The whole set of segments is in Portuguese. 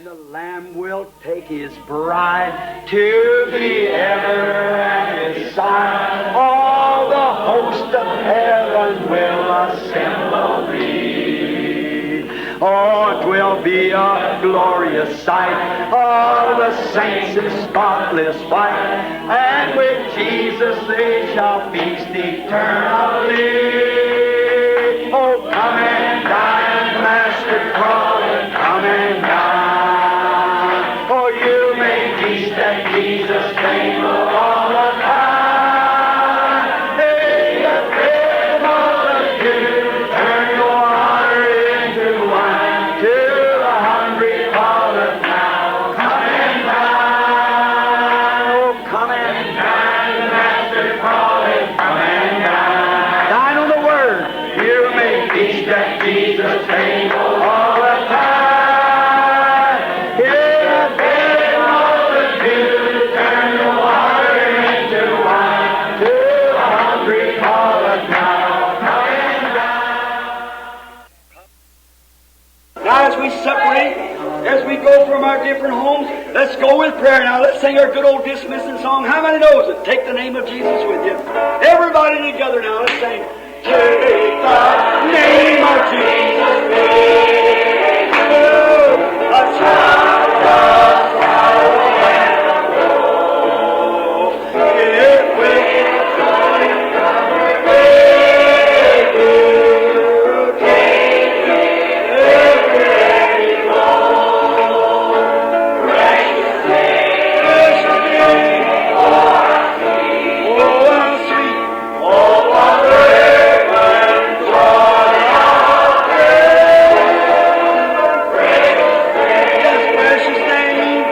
the Lamb will take his bride to be ever at his side. All the host of heaven will assemble thee. Oh, it will be a glorious sight. All the saints in spotless white, and with Jesus they shall feast eternally. Oh, come and dine, Master calling, come and dine. Oh, you may feast at Jesus' table all the time. Hey, the great multitude, turn your water into wine. To the hungry calleth now, come and dine. Oh, come and dine, Master calling, come and dine. Dine on the Word. You may feast at Jesus' table all the time. Hear the great multitude, turn the water into wine. To the hungry calleth now, come and dine. Now as we separate, as we go from our different homes, let's go with prayer now. Let's sing our good old dismissing song. How many knows it? Take the name of Jesus with you. Everybody together now, let's sing. Take the name of Jesus with you. A child of salvation. It will joy comfort with you. Take every Lord. Precious name, oh, how sweet, oh, what earth and joy of heaven. Yes, precious name,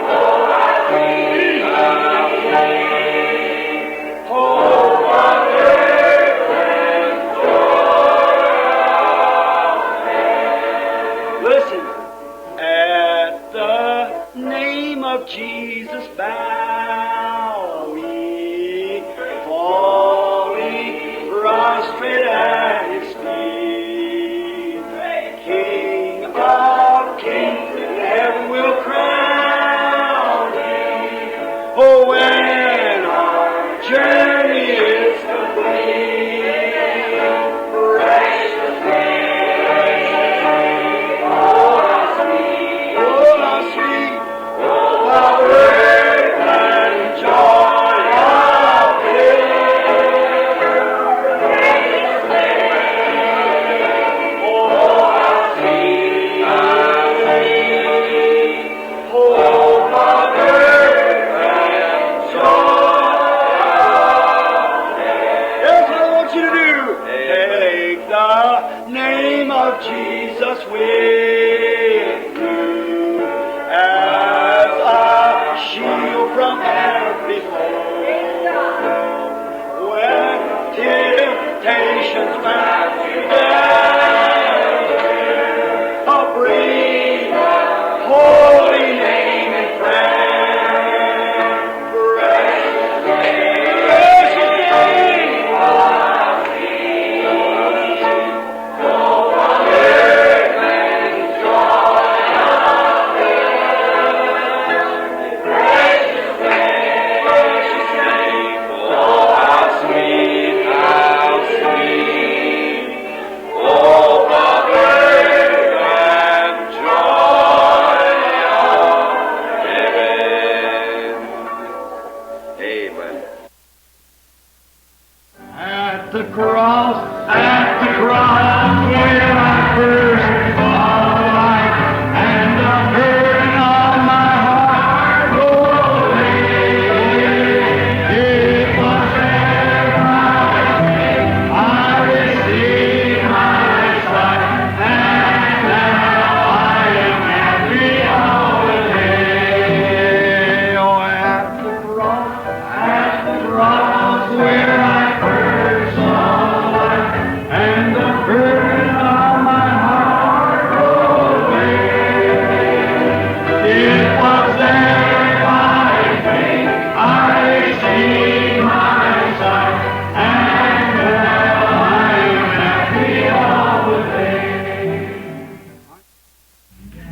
oh, what earth and joy. Listen, at the name of Jesus bow we, falling prostrate at his feet. King of kings, heaven will crown him. Oh, when our journey is complete, precious name, oh, how sweet, how earth and joy of heaven. Oh, how sweet, hope of earth and joy. Here's what I want you to do. Take the name of Jesus with you as a shield from every foe. When temptations bound you down, breathe the holy name in prayer. Precious name, oh, how sweet, oh, what earth and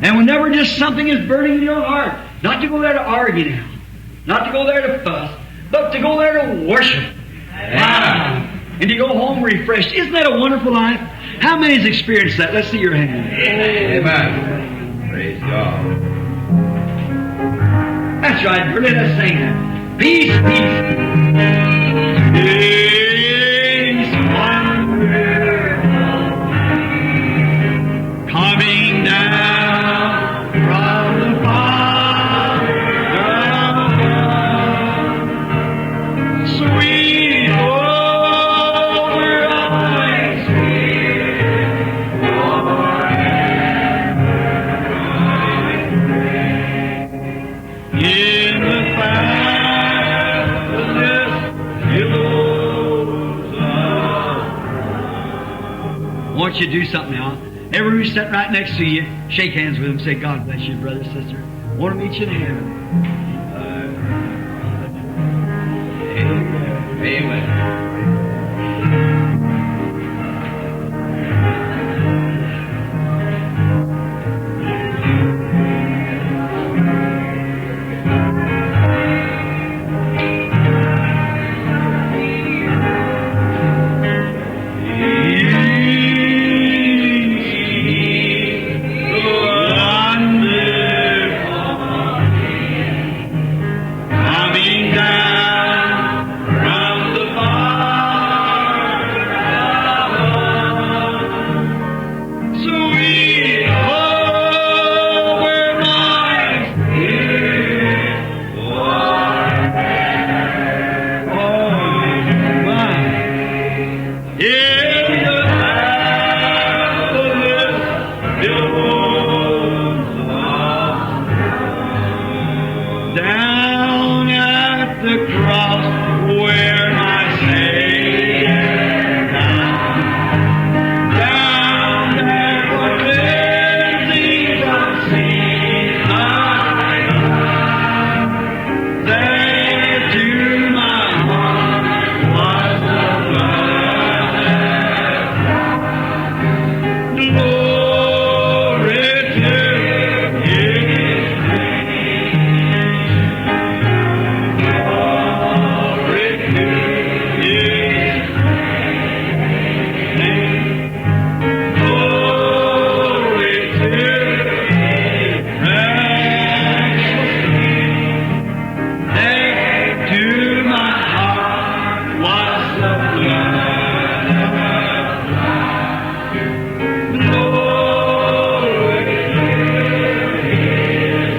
And whenever just something is burning in your heart, not to go there to argue now, not to go there to fuss, but to go there to worship. Wow. And to go home refreshed. Isn't that a wonderful life? How many has experienced that? Let's see your hand. Amen. Praise God. That's right. Let us sing that. Peace, peace. Peace, wonderful. Coming down from the Father. Sweet over eyes. In the fabulous billows of. I want you to do something now. Everyone who's sitting right next to you, shake hands with them. Say, God bless you, brother, sister. I want to meet you in heaven. Amen. Coming down from the sweet over my spirit forever. Oh, my. In the fabulous billows of down at the cross where my Savior died. Down there for cleansing from sin I died. There to my heart was the blood. Glory to His glory to His name. Glory to His precious name. There to my heart was the blood. Glory to His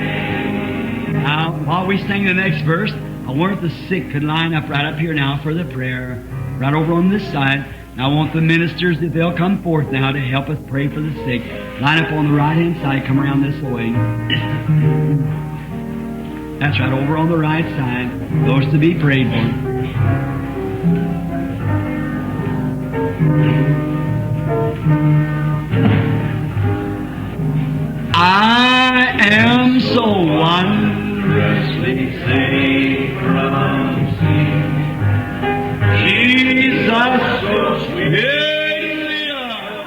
name. Now, while we sing the next verse, I want the sick could line up right up here now for the prayer, right over on this side. And I want the ministers, if they'll come forth now to help us pray for the sick, line up on the right-hand side, come around this way. That's right, over on the right side, those to be prayed for. I am so wondrously saved from sin. Jesus, so sweetly alive.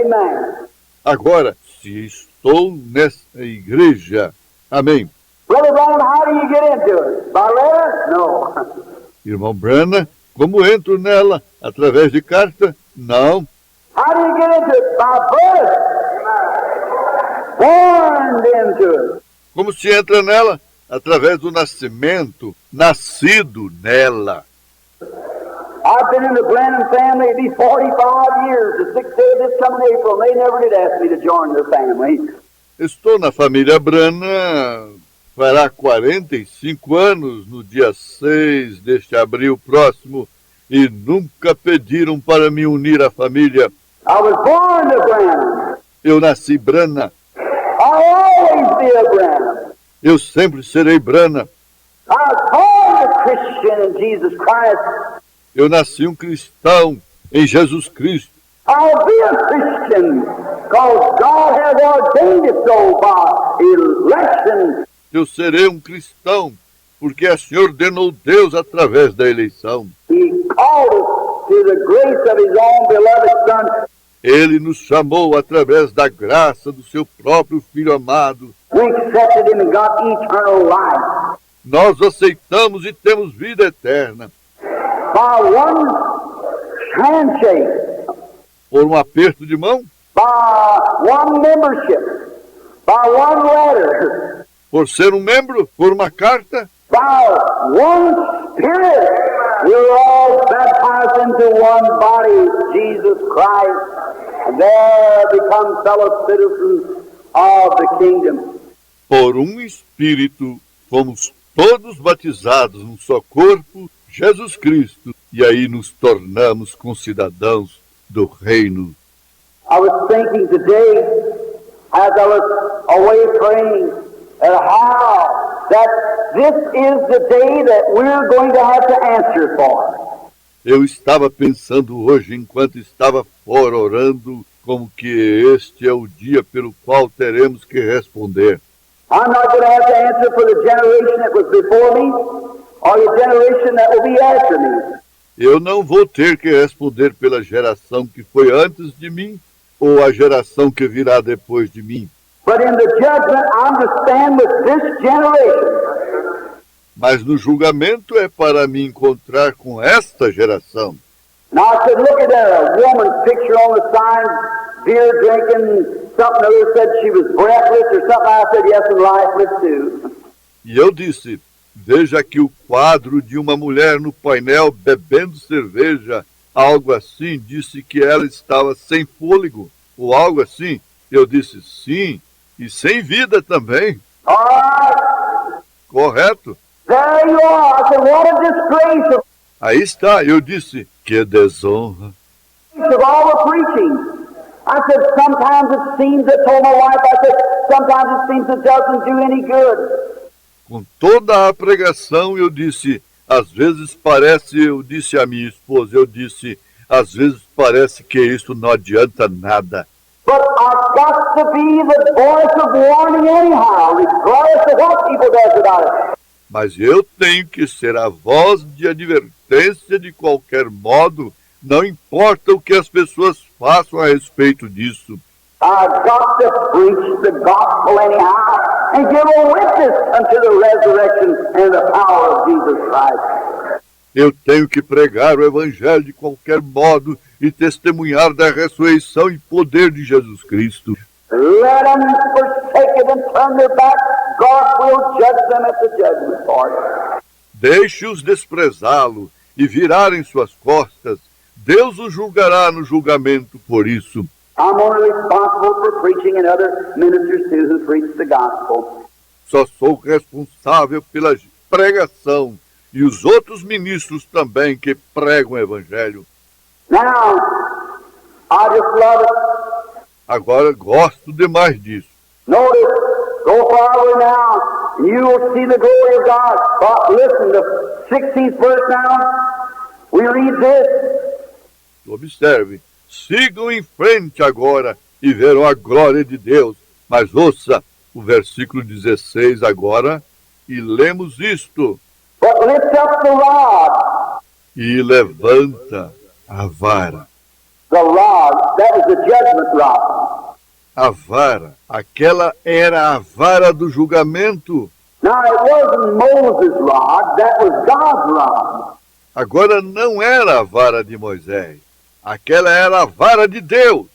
Amen. Agora, se estou nesta igreja, amém. Brother Branham, how do you get into it? By letter? No. Irmão Branham, como entro nela? Através de carta? Não. How do you get into it? By birth. Born into it. Como se entra nela? Através do nascimento, nascido nela. I've been in the Branham family these 45 years. The 6th day of this coming April, and they never did ask me to join their family. Estou na família Branham, fará 45 anos no dia 6 deste abril próximo, e nunca pediram para me unir à família. I was born to Branham. Eu nasci Branham. I'll always be a Branham. Eu sempre serei Branham. I was born a Christian in Jesus Christ. Eu nasci um cristão em Jesus Cristo. I'll be a Christian because God has ordained it so by election. Eu serei um cristão porque assim ordenou Deus através da eleição. He called us to the grace of His own beloved Son. Ele nos chamou através da graça do seu próprio Filho amado. We accepted Him and got eternal life. Nós aceitamos e temos vida eterna. By one handshake, Por um aperto de mão, by one membership, by one letter, por ser um membro, por uma carta, by one Spirit, we're all baptized into one body, Jesus Christ, and there become fellow citizens of the kingdom. por um Espírito, fomos todos batizados num só corpo, Jesus Cristo, e aí nos tornamos concidadãos do reino. I was thinking today, as I was away praying, how that this is the day that we're going to have to answer for. Eu estava pensando hoje, enquanto estava fora orando, como que este é o dia pelo qual teremos que responder. I'm not going to have to answer for the generation that was before me or the generation that will be after me. Eu não vou ter que responder pela geração que foi antes de mim ou a geração que virá depois de mim. But in the judgment, I'm to stand with this generation. Mas no julgamento é para me encontrar com esta geração. Now I said, look at a woman's picture on the sign, beer drinking, something other said she was breathless or something. I said, yes, and lifeless too. E eu disse, veja aqui o quadro de uma mulher no painel bebendo cerveja, algo assim, disse que ela estava sem fôlego, ou algo assim. Eu disse, sim, e sem vida também. All right, Correto? there you are. I said, what a disgrace Aí está, eu disse, que desonra. of all the preaching. I said, sometimes it seems, I told my wife, I said, sometimes it seems it doesn't do any good. Com toda a pregação, eu disse, às vezes parece, eu disse à minha esposa, eu disse, às vezes parece que isso não adianta nada. But I've got to be the voice of warning anyhow, regardless of what people does about it. Mas eu tenho que ser a voz de advertência de qualquer modo, não importa o que as pessoas façam a respeito disso. I've got to preach the gospel anyhow and give a witness unto the resurrection and the power of Jesus Christ. Eu tenho que pregar o evangelho de qualquer modo e testemunhar da ressurreição e poder de Jesus Cristo. Let them forsake it and turn their back. God will judge them at the judgment part. Deixe-os desprezá-lo e virarem suas costas. Deus os julgará no julgamento por isso. I'm only responsible for preaching and other ministers too who preach the gospel. Só sou responsável pela pregação e os outros ministros também que pregam o evangelho. Now, I just love it. Agora gosto demais disso. Notice, go forward now, and you will see the glory of God. But listen, the 16th verse now, we read this. Observe, sigam em frente agora e verão a glória de Deus. Mas ouça o versículo 16 agora e lemos isto. But lift up the rod. E levanta a vara. The rod, that was the judgment rod. A vara, aquela era a vara do julgamento. Now, it wasn't Moses' rod, that was God's rod. Agora não era a vara de Moisés, aquela era a vara de Deus.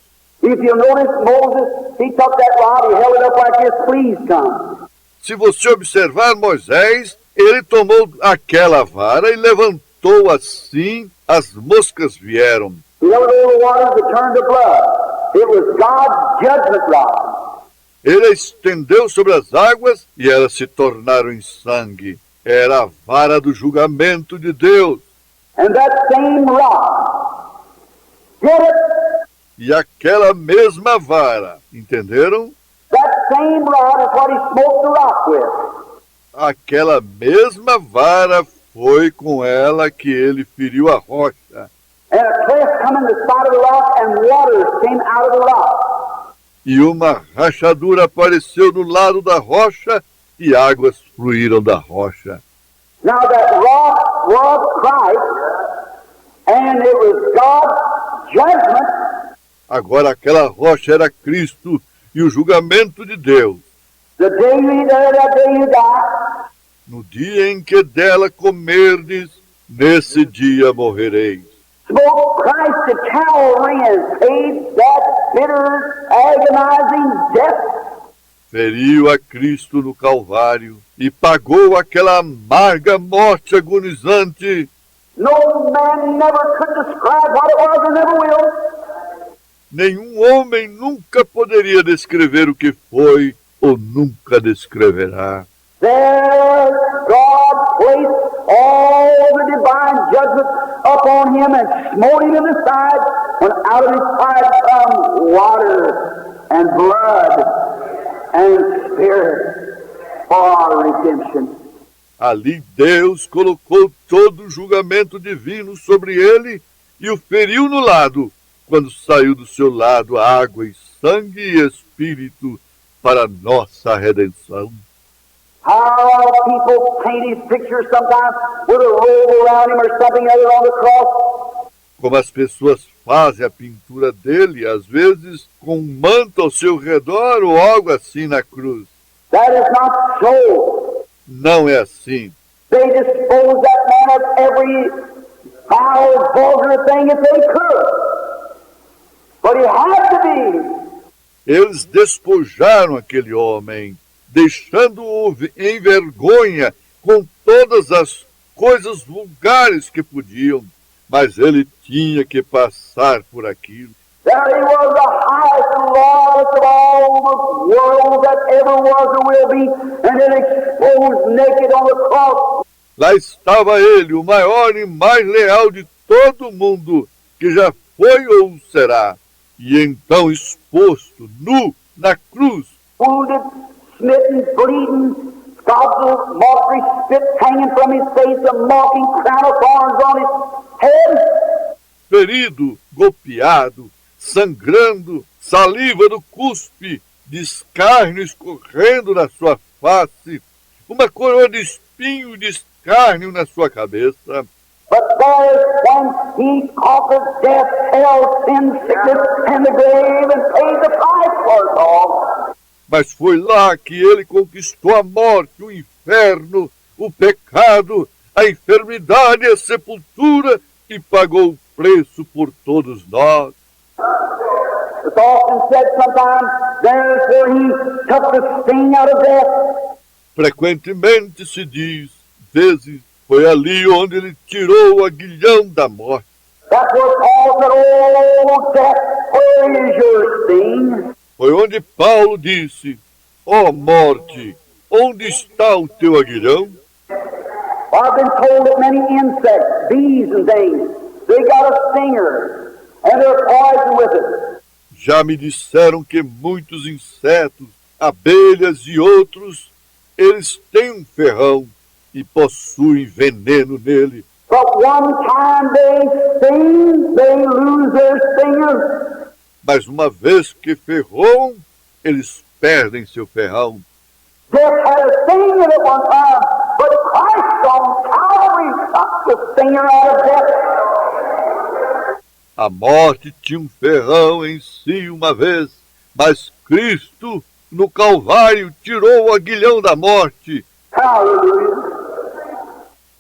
If you notice, Moses, he took that rod, he held it up like this, please come. Se você observar Moisés, ele tomou aquela vara e levantou assim, as moscas vieram. He held it over the waters that turned to blood. It was God's judgment rod. Ele a estendeu sobre as águas e elas se tornaram em sangue. Era a vara do julgamento de Deus. And that same rod, get it? E aquela mesma vara, entenderam? That same rod is what he smote the rock with. Aquela mesma vara foi com ela que ele feriu a rocha. And a cleft come in the side of the rock, and waters came out of the rock. E uma rachadura apareceu no lado da rocha e águas fluíram da rocha. Now that rock was Christ, and it was God's judgment. Agora aquela rocha era Cristo e o julgamento de Deus. The day you eat there, that day you die. No dia em que dela comerdes, nesse dia morrereis. Smote Christ to Calvary and paid that bitter, agonizing death. Feriu a Cristo no Calvário e pagou aquela amarga morte agonizante. No man never could describe what it was and never will. Nenhum homem nunca poderia descrever o que foi ou nunca descreverá. There God placed all the divine judgment upon him and smote him in the side, when out of his side come water and blood and spirit for our redemption. Ali Deus colocou todo o julgamento divino sobre ele e o feriu no lado, quando saiu do seu lado água e sangue e espírito para nossa redenção. How people paint his picture sometimes with a robe around him or something other on the cross. Como as pessoas fazem a pintura dele, às vezes com um manto ao seu redor ou algo assim na cruz. That is not so. Não é assim. They disposed that man of every foul, vulgar thing that they could. But he had to be. Eles despojaram aquele homem, deixando-o em vergonha com todas as coisas vulgares que podiam, mas ele tinha que passar por aquilo. There he was, the highest and lowest of all the world that ever was or will be, and then exposed naked on the cross. Lá estava ele, o maior e mais leal de todo mundo, que já foi ou será, e então exposto, nu, na cruz, Wounded, smitten, bleeding, God's mockery spit hanging from his face, a mocking crown of thorns on his head. ferido, golpeado, sangrando, saliva do cuspe, de escárnio escorrendo na sua face, uma coroa de espinho e de escárnio na sua cabeça. But there's when he conquered death, hell, sin, sickness, and the grave, and paid the price for it all. Mas foi lá que ele conquistou a morte, o inferno, o pecado, a enfermidade e a sepultura e pagou o preço por todos nós. It's often said sometimes, there's where he took the sting out of death. Frequentemente se diz, vezes, foi ali onde ele tirou o aguilhão da morte. That's where Paul said, oh, death, where is your sting? Foi onde Paulo disse, ó morte, onde está o teu aguilhão? I've been told that many insects, bees and things, they got a stinger, and they're poisoned with it. Já me disseram que muitos insetos, abelhas e outros, eles têm um ferrão e possuem veneno nele. But one time they sting, they lose their stinger. Mas uma vez que ferroam, eles perdem seu ferrão. Death had a sting in it one time, but Christ on Calvary took the stinger out of death. A morte tinha um ferrão em si uma vez, mas Cristo, no Calvário, tirou o aguilhão da morte. Hallelujah.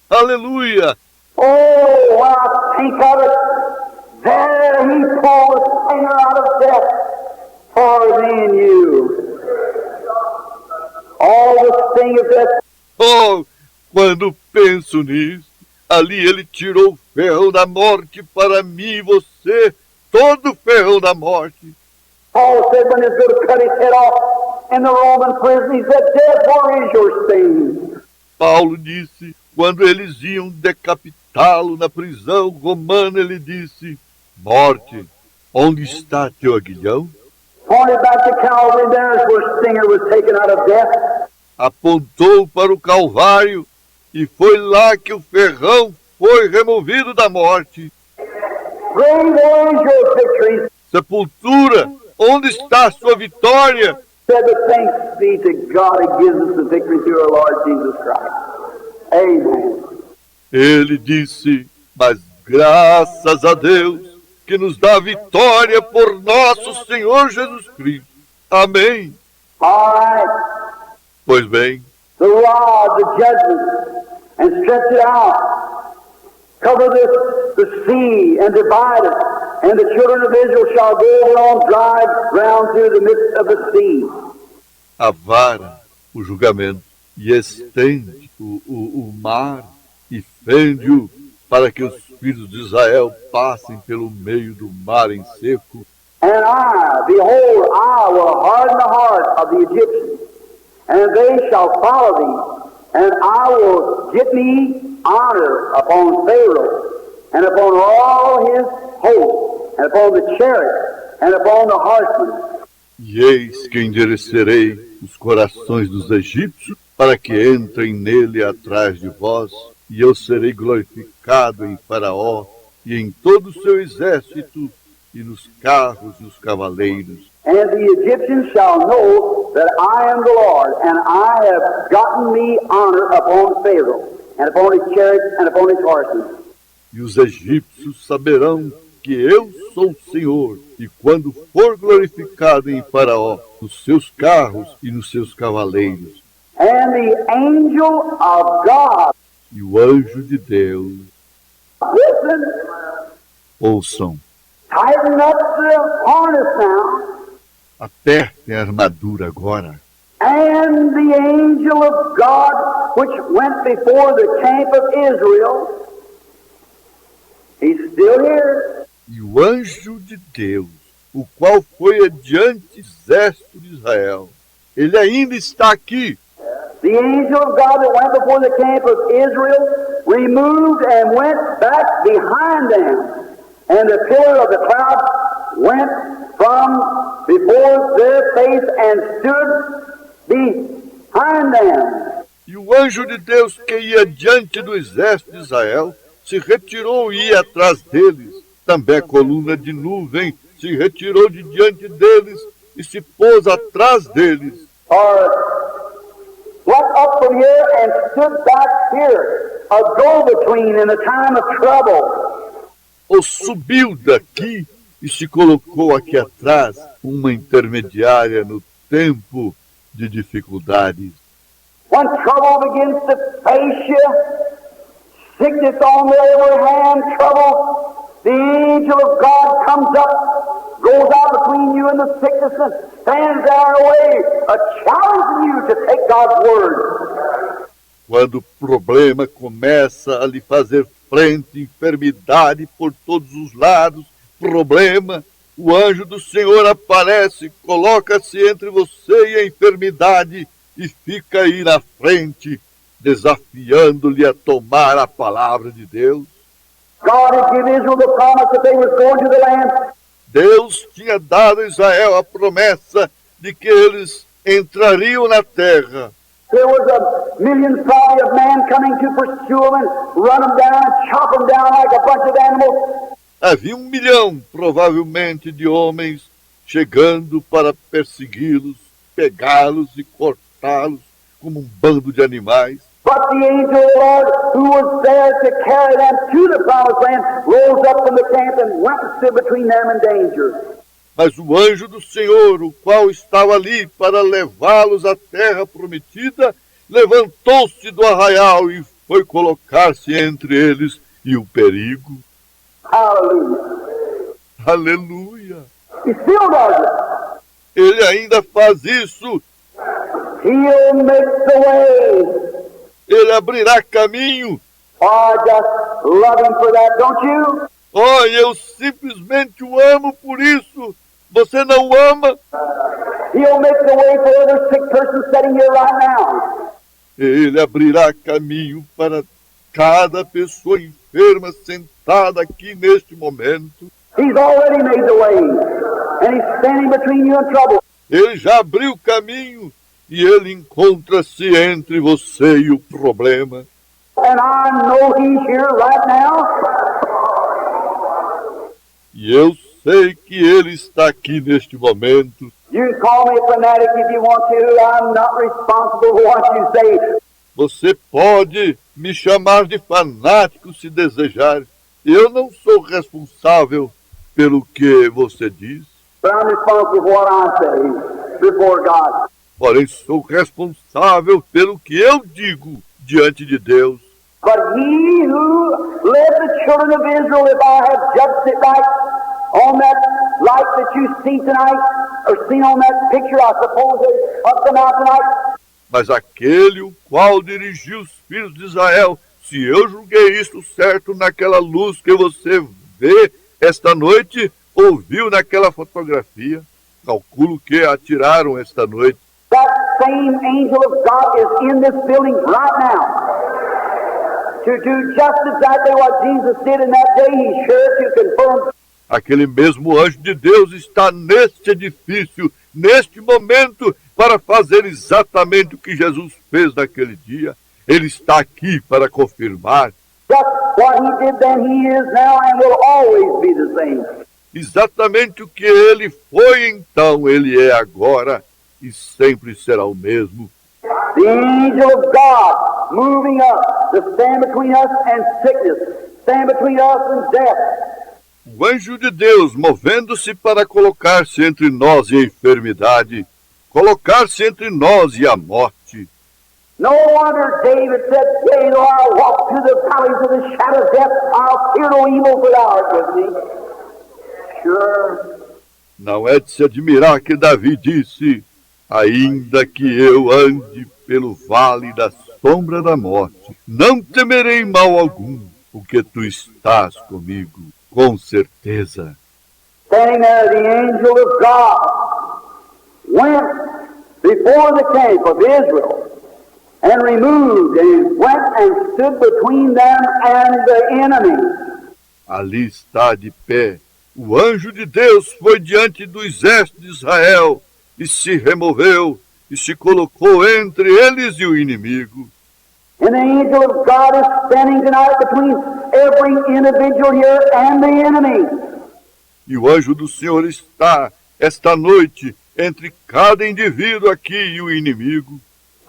Aleluia! Oh, when I think of it, there he pulled the stinger out of death for me and you. All the sting of death. Oh, quando penso nisso, ali ele tirou o ferrão da morte para mim e você, todo o ferrão da morte. Paul said when he was going to cut his head off in the Roman prison, he said, "Death, where is your sting?" Paulo disse, quando eles iam decapitá-lo na prisão romana, ele disse, morte, onde está teu aguilhão? Pointed back to Calvary, there's where stinger was taken out of death. Apontou para o Calvário e foi lá que o ferrão foi removido da morte. Grave, where is your victory? Sepultura, onde está a sua vitória? Said the thanks be to God who gives us the victory through our Lord Jesus Christ. Amen. Ele disse, mas graças a Deus que nos dá vitória por nosso Senhor Jesus Cristo. Amém. All right. Pois bem, The rod, the judgment, and stretch it out. Cover the sea and divide it. And the children of Israel shall go over on dry ground through the midst of the sea. a vara, o julgamento, e estende o mar e fende-o para que os filhos de Israel passem pelo meio do mar em seco. And I, behold, I will harden the heart of the Egyptians, and they shall follow thee, and I will get me honor upon Pharaoh, and upon all his host, and upon the chariot, and upon the horsemen. E eis que enderecerei os corações dos egípcios para que entrem nele atrás de vós, e eu serei glorificado em Faraó e em todo o seu exército, e nos carros e os cavaleiros. And the Egyptians shall know that I am the Lord, and I have gotten me honor upon Pharaoh, and upon his chariots, and upon his horsemen. E os egípcios saberão que eu sou o Senhor, e quando for glorificado em Faraó, nos seus carros e nos seus cavaleiros. And the angel of God, E o anjo de Deus, listen, ouçam, tighten up the harness now, apertem a armadura agora. and the angel of God, which went before the camp of Israel, he's still here. E o anjo de Deus, o qual foi adiante do exército de Israel, ele ainda está aqui. The angel of God that went before the camp of Israel removed and went back behind them. And the pillar of the cloud went from before their face and stood behind them. E o anjo de Deus que ia diante do exército de Israel se retirou e ia atrás deles. Também a coluna de nuvem se retirou de diante deles e se pôs atrás deles. Or went up from here and stood back here, a go-between in a time of trouble. Ou subiu daqui e se colocou aqui atrás, uma intermediária no tempo de dificuldades. When trouble begins to face you, sickness on every hand, trouble, the angel of God comes up, goes out between you and the sickness and stands there in a way, challenging you to take God's word. Quando o problema começa a lhe fazer frente, enfermidade por todos os lados, problema, o anjo do Senhor aparece, coloca-se entre você e a enfermidade e fica aí na frente, desafiando-lhe a tomar a palavra de Deus. God had given Israel the promise that they was going to the land. Deus tinha dado a Israel a promessa de que eles entrariam na terra. There was a million probably of man coming to pursue them and run them down and chop them down like a bunch of animals. Havia 1 milhão, provavelmente, de homens chegando para persegui-los, pegá-los e cortá-los como um bando de animais. But the angel of the Lord, who was there to carry them to the promised land, rose up from the camp and went and stood between them and danger. Mas o anjo do Senhor, o qual estava ali para levá-los à terra prometida, levantou-se do arraial e foi colocar-se entre eles e o perigo. Hallelujah. Aleluia! He still does it. Ele ainda faz isso. He'll make the way. Ele abrirá caminho. Oh, I just love him for that, don't you? Oh, eu simplesmente o amo por isso. Você não ama? He'll make the way for every sick person sitting here right now. Ele abrirá caminho para cada pessoa enferma sentada aqui neste momento. He's already made the way. And he's standing between you and trouble. Ele já abriu caminho e ele encontra-se entre você e o problema. And I know he's here right now. E eu sei que ele está aqui neste momento. You can call me a fanatic if you want to. I'm not responsible for what you say. Você pode me chamar de fanático se desejar. Eu não sou responsável pelo que você diz. But I'm responsible for what I say before God. Porém, sou responsável pelo que eu digo diante de Deus. But he who led the children of Israel, if I have judged it right, on that light that you see tonight, or seen on that picture, I suppose, up the mountain tonight. Mas aquele o qual dirigiu os filhos de Israel, se eu julguei isto certo naquela luz que você vê esta noite, ou viu naquela fotografia, calculo que atiraram esta noite. That same angel of God is in this building right now. To do just exactly what Jesus did in that day, he's sure to confirm. Aquele mesmo anjo de Deus está neste edifício, neste momento, para fazer exatamente o que Jesus fez naquele dia. Ele está aqui para confirmar. Just what he did then, he is now and will always be the same. Exatamente o que ele foi então, ele é agora e sempre será o mesmo. The angel of God moving up to stand between us and sickness, stand between us and death. O anjo de Deus movendo-se para colocar-se entre nós e a enfermidade, colocar-se entre nós e a morte. No wonder David said, yea, though I walk through the valleys of the shadow of death, I'll fear no evil, for thou art with me. Sure. Não é de se admirar que Davi disse, ainda que eu ande pelo vale da sombra da morte, não temerei mal algum, porque tu estás comigo, com certeza. Standing there, the angel of God went before the camp of Israel and removed and went and stood between them and the enemy. Ali está de pé. O anjo de Deus foi diante do exército de Israel e se removeu e se colocou entre eles e o inimigo. And the angel of God is standing tonight between every individual here and the enemy. E o anjo do Senhor está, esta noite, entre cada indivíduo aqui e o inimigo.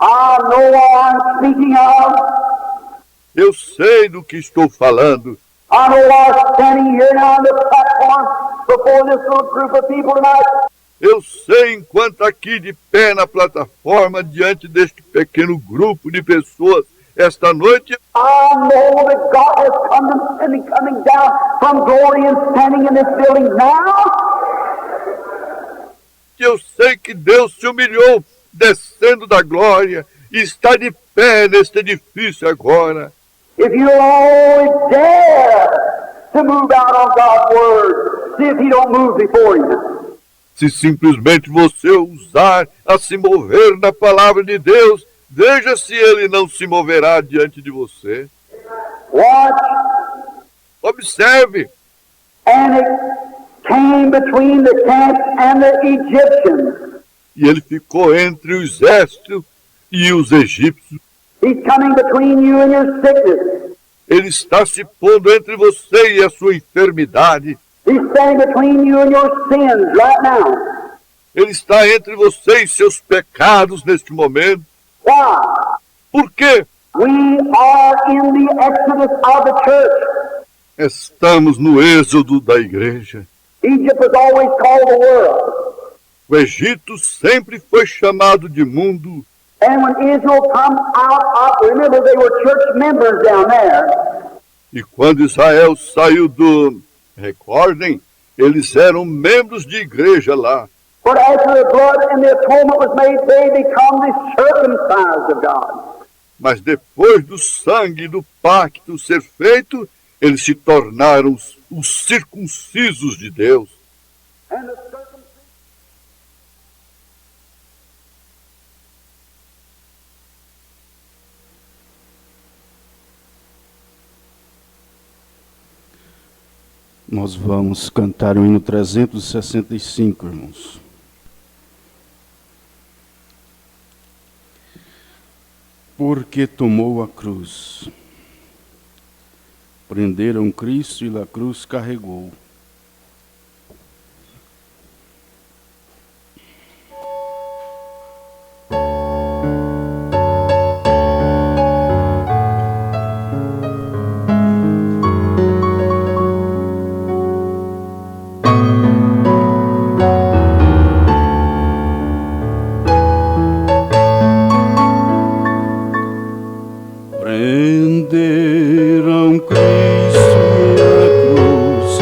I know what I'm speaking of. Eu sei do que estou falando. I know why I'm standing here now on the platform before this little group of people tonight. Eu sei enquanto aqui de pé na plataforma, diante deste pequeno grupo de pessoas, esta noite, I know that God has coming down from glory and standing in this building now. eu sei que Deus se humilhou, descendo da glória, e está de pé neste edifício agora. If you only dare to move out on God's word, see if he don't move before you. Se simplesmente você ousar a se mover na palavra de Deus, veja se ele não se moverá diante de você. Watch. Observe. And it came between the camp and the Egyptians. E ele ficou entre o exército e os egípcios. He's coming between you and your sickness. Ele está se pondo entre você e a sua enfermidade. He's standing between you and your sins right now. Ele está entre você e seus pecados neste momento. Why? Por quê? We are in the exodus of the church. Estamos no êxodo da igreja. Egypt was always called the world. O Egito sempre foi chamado de mundo. And when Israel come out of, remember they were church members down there. E quando Israel saiu do... Recordem, eles eram membros de igreja lá. But after the blood and the atonement was made, they become the circumcised of God. Mas depois do sangue e do pacto ser feito, eles se tornaram os circuncisos de Deus. And the circumcision. Nós vamos cantar o hino 365, irmãos. Porque tomou a cruz. Prenderam Cristo e a cruz carregou. Prenderam Cristo e a cruz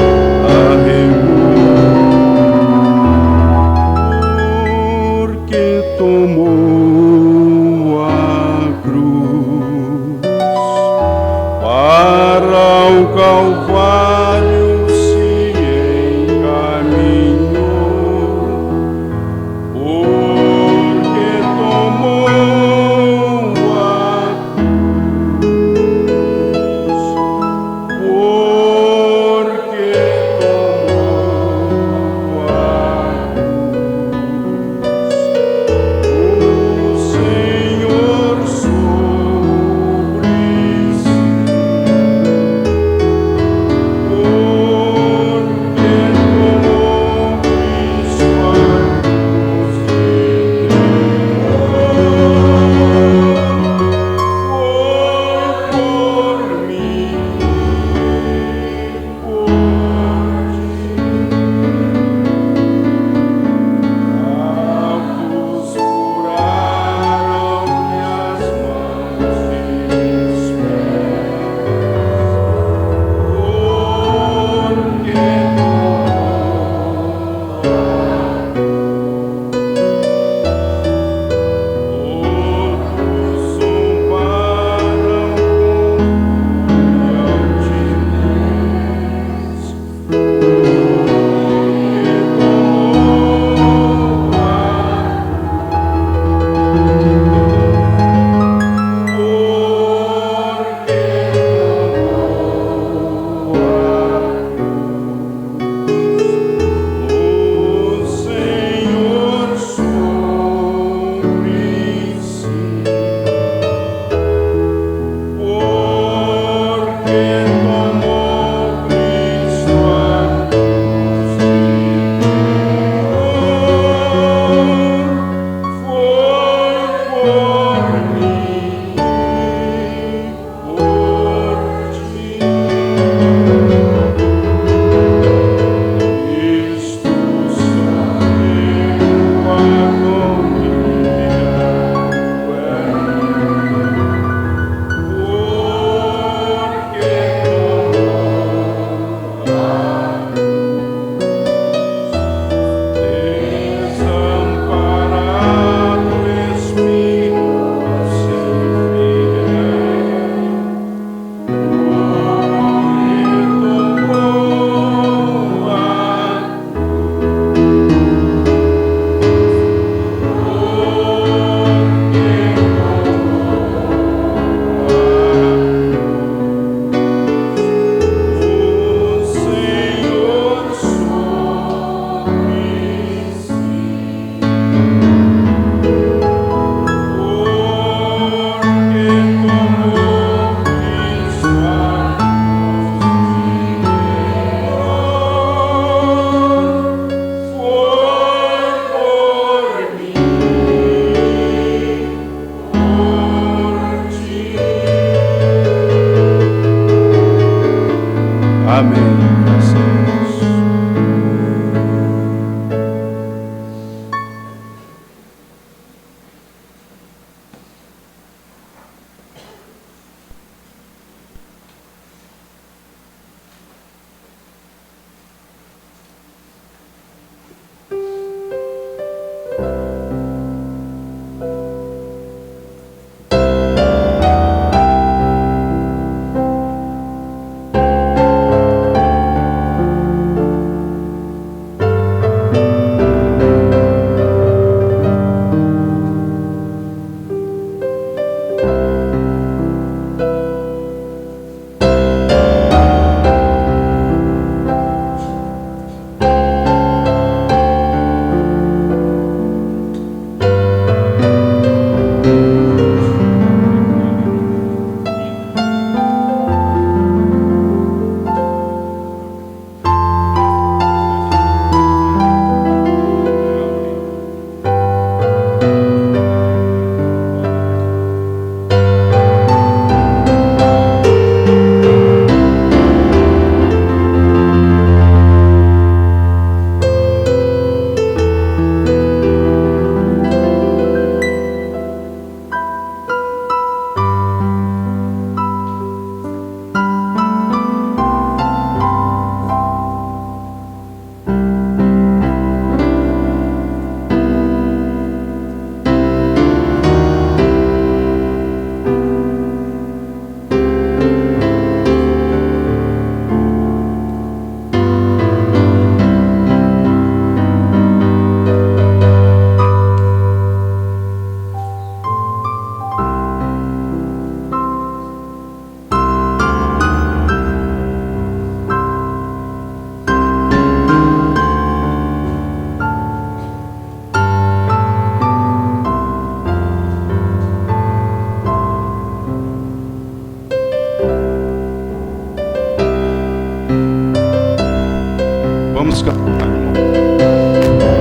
Vamos cantar, irmão.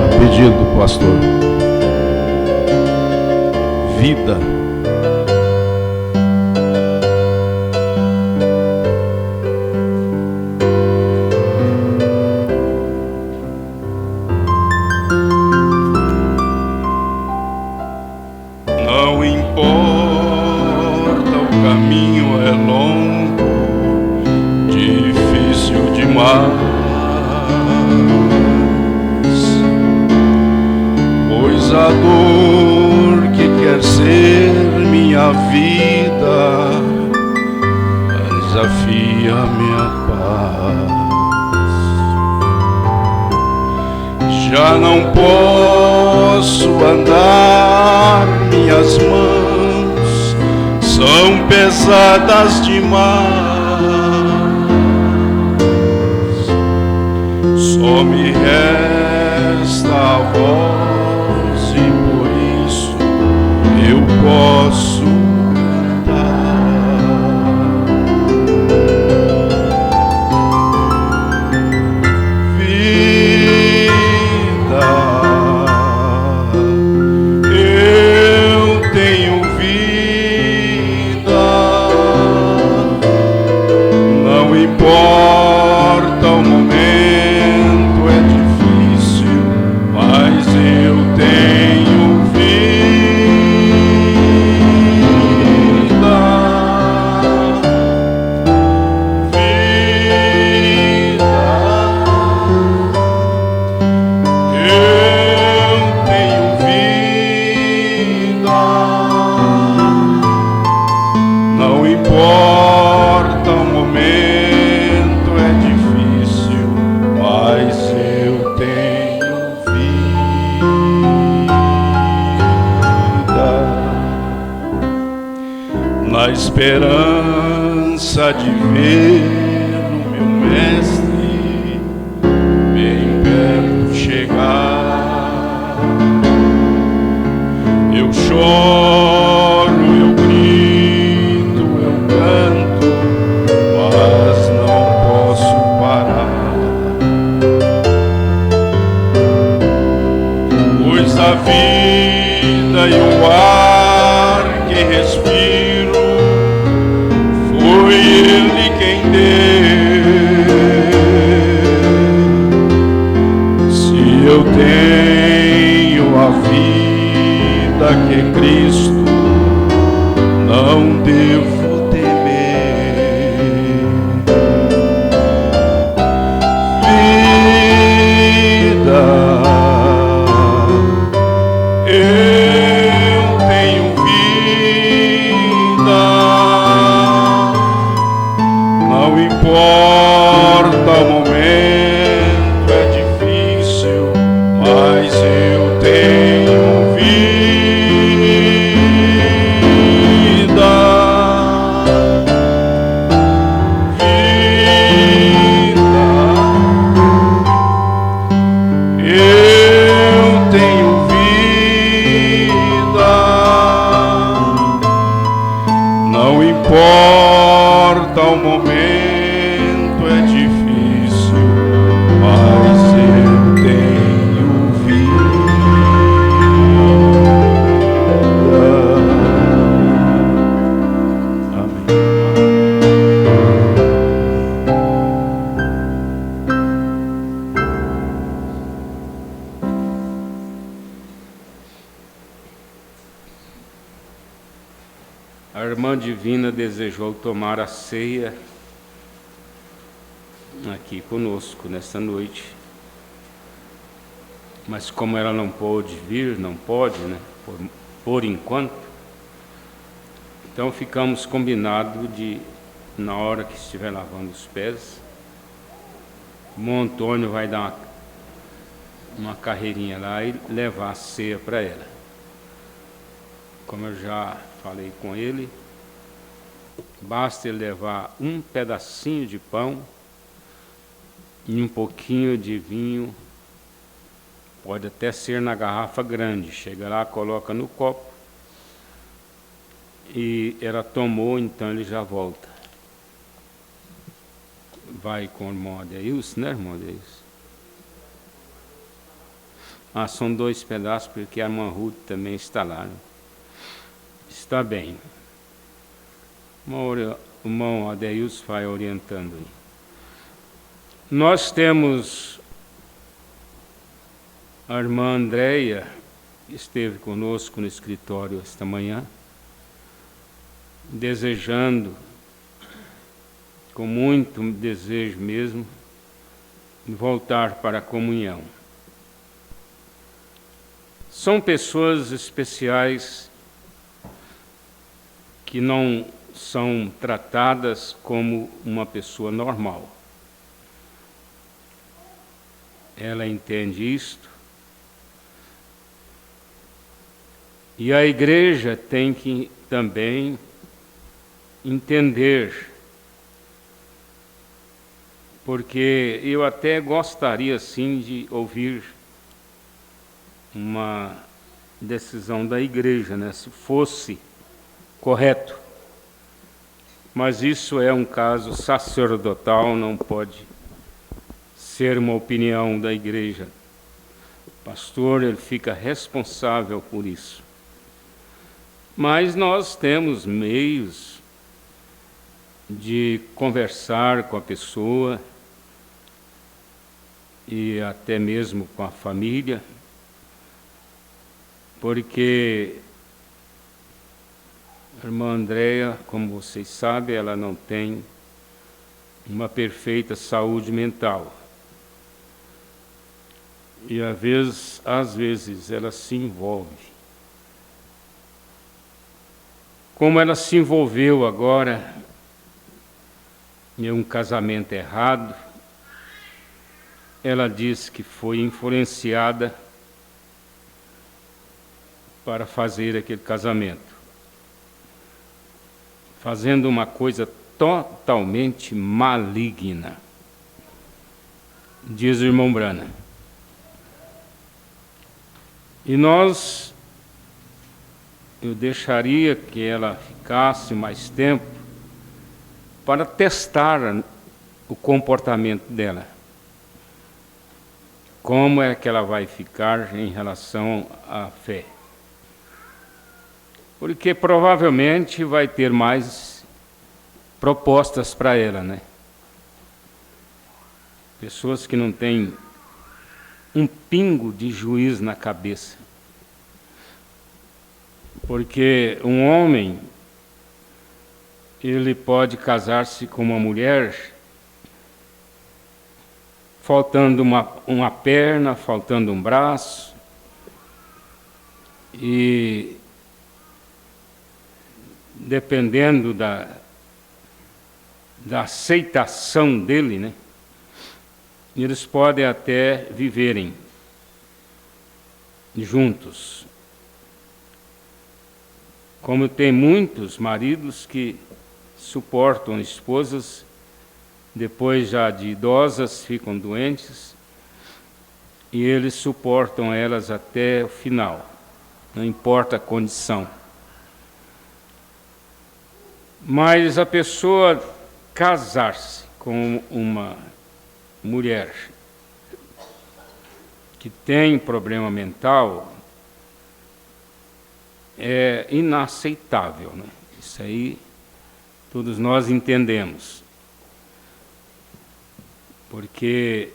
A pedido do pastor. Vida. Não importa, o caminho é longo, difícil demais, pois a dor que quer ser minha vida desafia minha paz. Já não posso andar, minhas mãos são pesadas demais. Só me resta a voz e por isso eu posso cantar. Esperança de ver o meu mestre bem perto chegar. Eu choro, eu grito, eu canto, mas não posso parar, pois a vida e o ar que respiro foi Ele quem deu. Se eu tenho a vida que Cristo, não devo temer. Vida, eu tenho vida. Não importa o momento, é difícil, mas eu tenho vida. Vida, eu tenho vida. Não importa o momento, é difícil, mas eu tenho vida. Amém. A irmã Divina desejou tomar a ceia aqui conosco nesta noite, mas como ela não pôde vir, não pode, né, por enquanto, então ficamos combinados de, na hora que estiver lavando os pés, o irmão Antônio vai dar uma carreirinha lá e levar a ceia para ela. Como eu já falei com ele, basta ele levar um pedacinho de pão e um pouquinho de vinho, pode até ser na garrafa grande, chega lá, coloca no copo, e ela tomou, então ele já volta. Vai com o irmão Adeilson, né, irmão Adeilson? Ah, são 2 pedaços, porque a irmã Ruth também está lá. Né? Está bem. O irmão Adeilson vai orientando aí. Nós temos a irmã Andréia, que esteve conosco no escritório esta manhã, desejando, com muito desejo mesmo, voltar para a comunhão. São pessoas especiais que não são tratadas como uma pessoa normal. Ela entende isto. E a igreja tem que também entender, porque eu até gostaria sim de ouvir uma decisão da igreja, né, se fosse correto. Mas isso é um caso sacerdotal, não pode ser uma opinião da igreja. O pastor, ele fica responsável por isso. Mas nós temos meios de conversar com a pessoa e até mesmo com a família, porque a irmã Andréia, como vocês sabem, ela não tem uma perfeita saúde mental. E às vezes ela se envolve. Como ela se envolveu agora em um casamento errado, ela diz que foi influenciada para fazer aquele casamento, fazendo uma coisa totalmente maligna, diz o irmão Brana. E eu deixaria que ela ficasse mais tempo para testar o comportamento dela. Como é que ela vai ficar em relação à fé? Porque provavelmente vai ter mais propostas para ela, né? Pessoas que não têm um pingo de juízo na cabeça. Porque um homem, ele pode casar-se com uma mulher faltando uma perna, faltando um braço, e dependendo da aceitação dele, né, eles podem até viverem juntos. Como tem muitos maridos que suportam esposas, depois já de idosas, ficam doentes, e eles suportam elas até o final, não importa a condição. Mas a pessoa casar-se com uma mulher que tem problema mental é inaceitável, né? Isso aí todos nós entendemos. Porque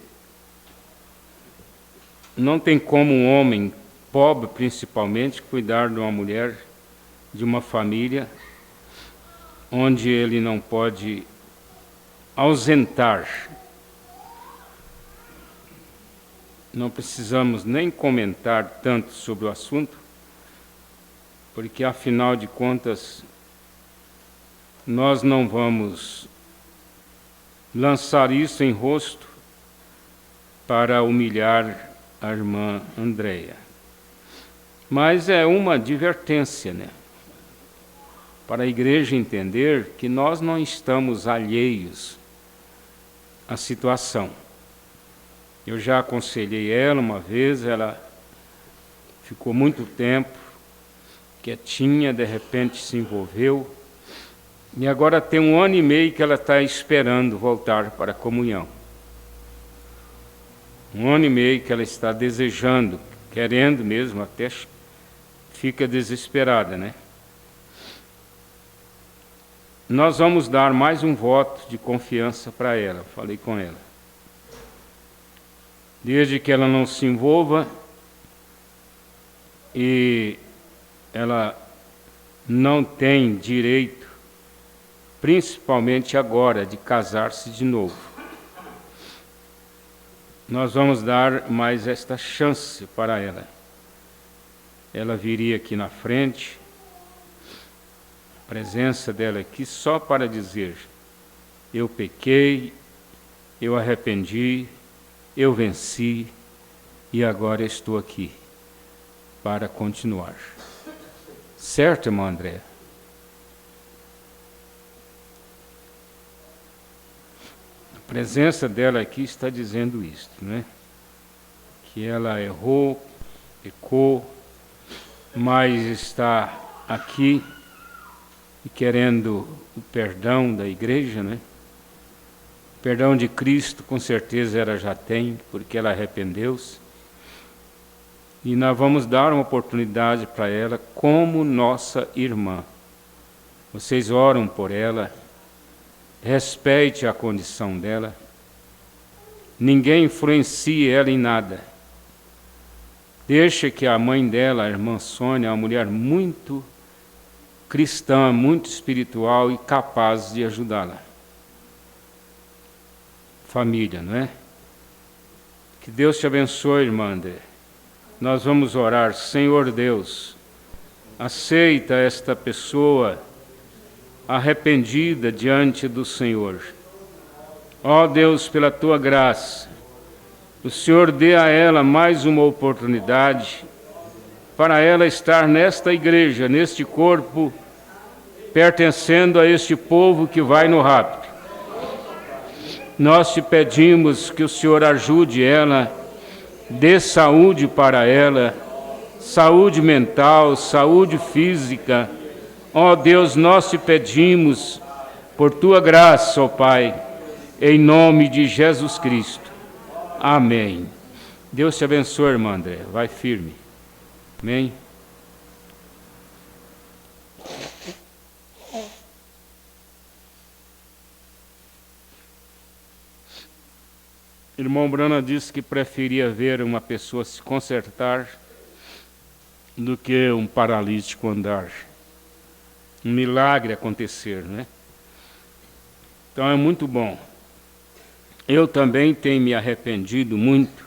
não tem como um homem pobre, principalmente, cuidar de uma mulher, de uma família, onde ele não pode ausentar. Não precisamos nem comentar tanto sobre o assunto, porque, afinal de contas, nós não vamos lançar isso em rosto para humilhar a irmã Andréia. Mas é uma advertência, né? Para a igreja entender que nós não estamos alheios à situação. Eu já aconselhei ela uma vez, ela ficou muito tempo quietinha, de repente se envolveu, e agora tem 1 ano e meio que ela está esperando voltar para a comunhão. 1 ano e meio que ela está desejando querendo mesmo, até fica desesperada, né? Nós vamos dar mais um voto de confiança para ela, falei com ela. Desde que ela não se envolva e ela não tem direito, principalmente agora, de casar-se de novo. Nós vamos dar mais esta chance para ela. Ela viria aqui na frente, a presença dela aqui só para dizer: eu pequei, eu arrependi, eu venci e agora estou aqui para continuar. Certo, irmã André? A presença dela aqui está dizendo isto, né? Que ela errou, pecou, mas está aqui e querendo o perdão da igreja, né? O perdão de Cristo, com certeza ela já tem, porque ela arrependeu-se. E nós vamos dar uma oportunidade para ela como nossa irmã. Vocês oram por ela, respeite a condição dela, ninguém influencie ela em nada. Deixa que a mãe dela, a irmã Sônia, é uma mulher muito cristã, muito espiritual e capaz de ajudá-la. Família, não é? Que Deus te abençoe, irmã André. Nós vamos orar. Senhor Deus, aceita esta pessoa arrependida diante do Senhor. Ó Deus, pela tua graça, o Senhor dê a ela mais uma oportunidade para ela estar nesta igreja, neste corpo, pertencendo a este povo que vai no rapto. Nós te pedimos que o Senhor ajude ela, dê saúde para ela, saúde mental, saúde física. Ó Deus, nós te pedimos, por tua graça, ó Pai, em nome de Jesus Cristo. Amém. Deus te abençoe, irmã André. Vai firme. Amém. Irmão Brana disse que preferia ver uma pessoa se consertar do que um paralítico andar. Um milagre acontecer, né? Então é muito bom. Eu também tenho me arrependido muito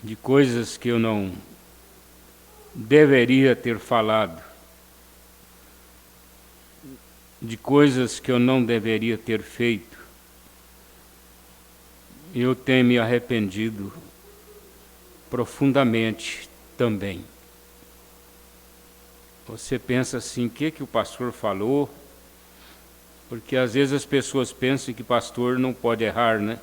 de coisas que eu não deveria ter falado, de coisas que eu não deveria ter feito. Eu tenho me arrependido profundamente também. Você pensa assim, o que o pastor falou? Porque às vezes as pessoas pensam que pastor não pode errar, né?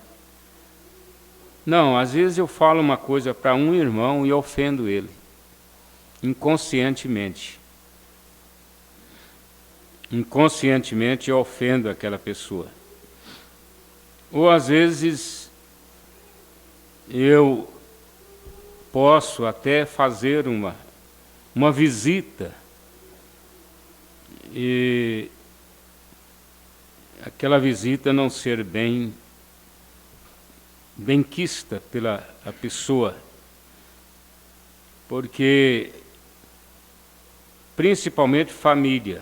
Não, às vezes eu falo uma coisa para um irmão e ofendo ele, inconscientemente. Inconscientemente eu ofendo aquela pessoa. Ou às vezes eu posso até fazer uma visita e aquela visita não ser bem quista pela a pessoa, porque principalmente família,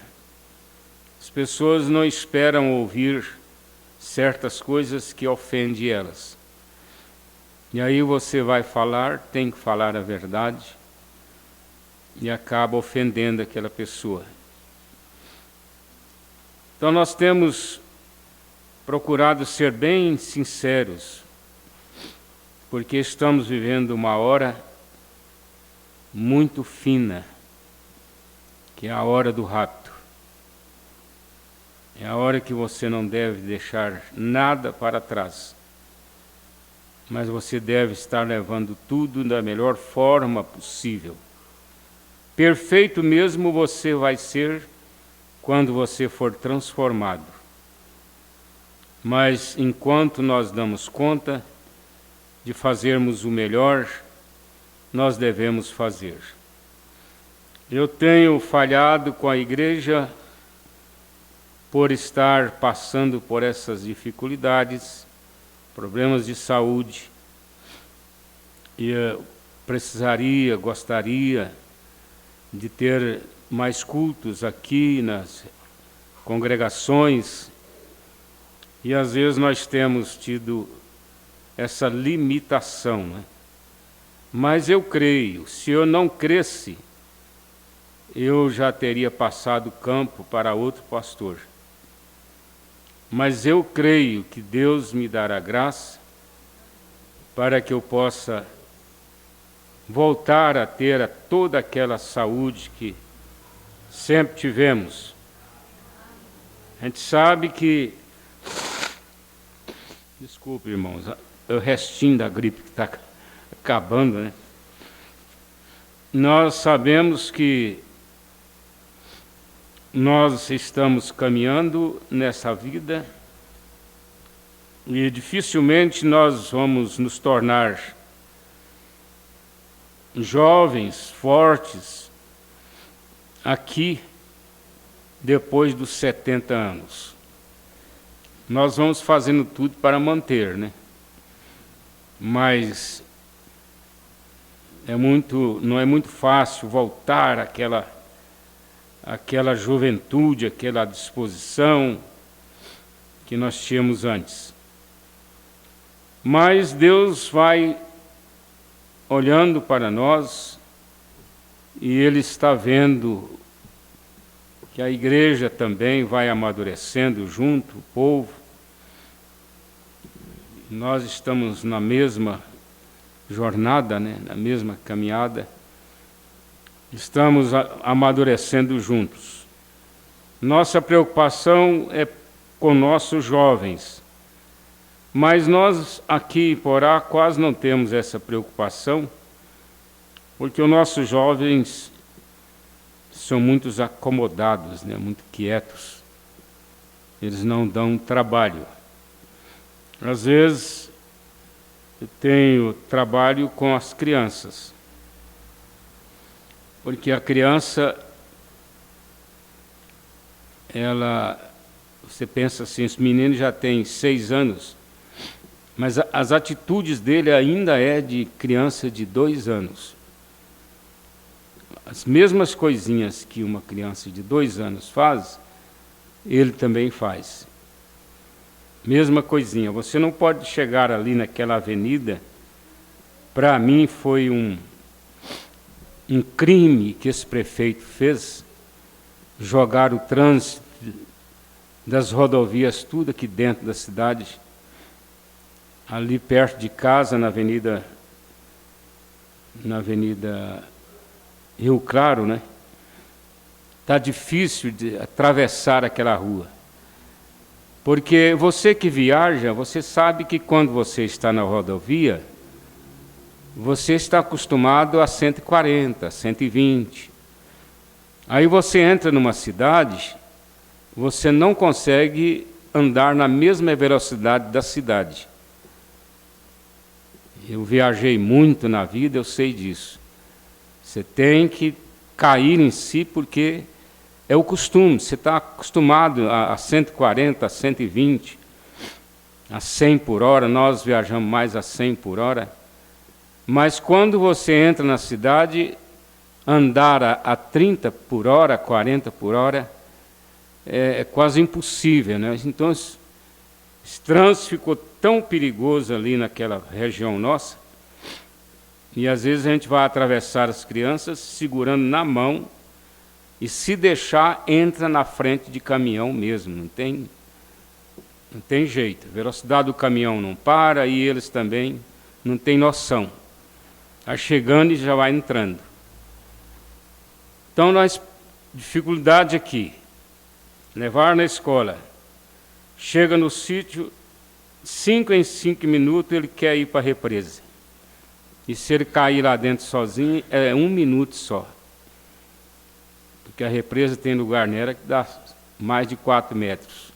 as pessoas não esperam ouvir certas coisas que ofendem elas. E aí você vai falar, tem que falar a verdade, e acaba ofendendo aquela pessoa. Então nós temos procurado ser bem sinceros, porque estamos vivendo uma hora muito fina, que é a hora do rapto. É a hora que você não deve deixar nada para trás, mas você deve estar levando tudo da melhor forma possível. Perfeito mesmo você vai ser quando você for transformado. Mas enquanto nós damos conta de fazermos o melhor, nós devemos fazer. Eu tenho falhado com a igreja por estar passando por essas dificuldades, problemas de saúde, e eu gostaria de ter mais cultos aqui nas congregações, e às vezes nós temos tido essa limitação, né? Mas eu creio, se eu não cresce, eu já teria passado o campo para outro pastor. Mas eu creio que Deus me dará graça para que eu possa voltar a ter toda aquela saúde que sempre tivemos. A gente sabe que, desculpe, irmãos, o restinho da gripe que está acabando, né? Nós sabemos que nós estamos caminhando nessa vida e dificilmente nós vamos nos tornar jovens, fortes, aqui, depois dos 70 anos. Nós vamos fazendo tudo para manter, né? Mas não é muito fácil voltar àquela juventude, àquela disposição que nós tínhamos antes. Mas Deus vai olhando para nós e Ele está vendo que a igreja também vai amadurecendo junto, o povo. Nós estamos na mesma jornada, né? Na mesma caminhada. Estamos amadurecendo juntos. Nossa preocupação é com nossos jovens. Mas nós aqui em Porá quase não temos essa preocupação, porque os nossos jovens são muito acomodados, né? Muito quietos. Eles não dão trabalho. Às vezes eu tenho trabalho com as crianças, porque a criança, você pensa assim, esse menino já tem 6 anos, mas as atitudes dele ainda é de criança de 2 anos. As mesmas coisinhas que uma criança de 2 anos faz, ele também faz. Mesma coisinha. Você não pode chegar ali naquela avenida. Para mim foi um crime que esse prefeito fez, jogar o trânsito das rodovias tudo aqui dentro da cidade, ali perto de casa, na Avenida Rio Claro, né? Está difícil de atravessar aquela rua. Porque você que viaja, você sabe que quando você está na rodovia, você está acostumado a 140, 120. Aí você entra numa cidade, você não consegue andar na mesma velocidade da cidade. Eu viajei muito na vida, eu sei disso. Você tem que cair em si porque é o costume. Você está acostumado a 140, a 120, a 100 por hora. Nós viajamos mais a 100 por hora. Mas quando você entra na cidade, andar a 30 por hora, 40 por hora, é quase impossível, né? Então, esse trânsito ficou tão perigoso ali naquela região nossa, e às vezes a gente vai atravessar as crianças segurando na mão, e se deixar, entra na frente de caminhão mesmo, não tem jeito. A velocidade do caminhão não para, e eles também não têm noção. Está chegando e já vai entrando. Então, dificuldade aqui, levar na escola, chega no sítio, 5 em 5 minutos ele quer ir para a represa. E se ele cair lá dentro sozinho, é 1 minuto só. Porque a represa tem lugar nela que dá mais de 4 metros.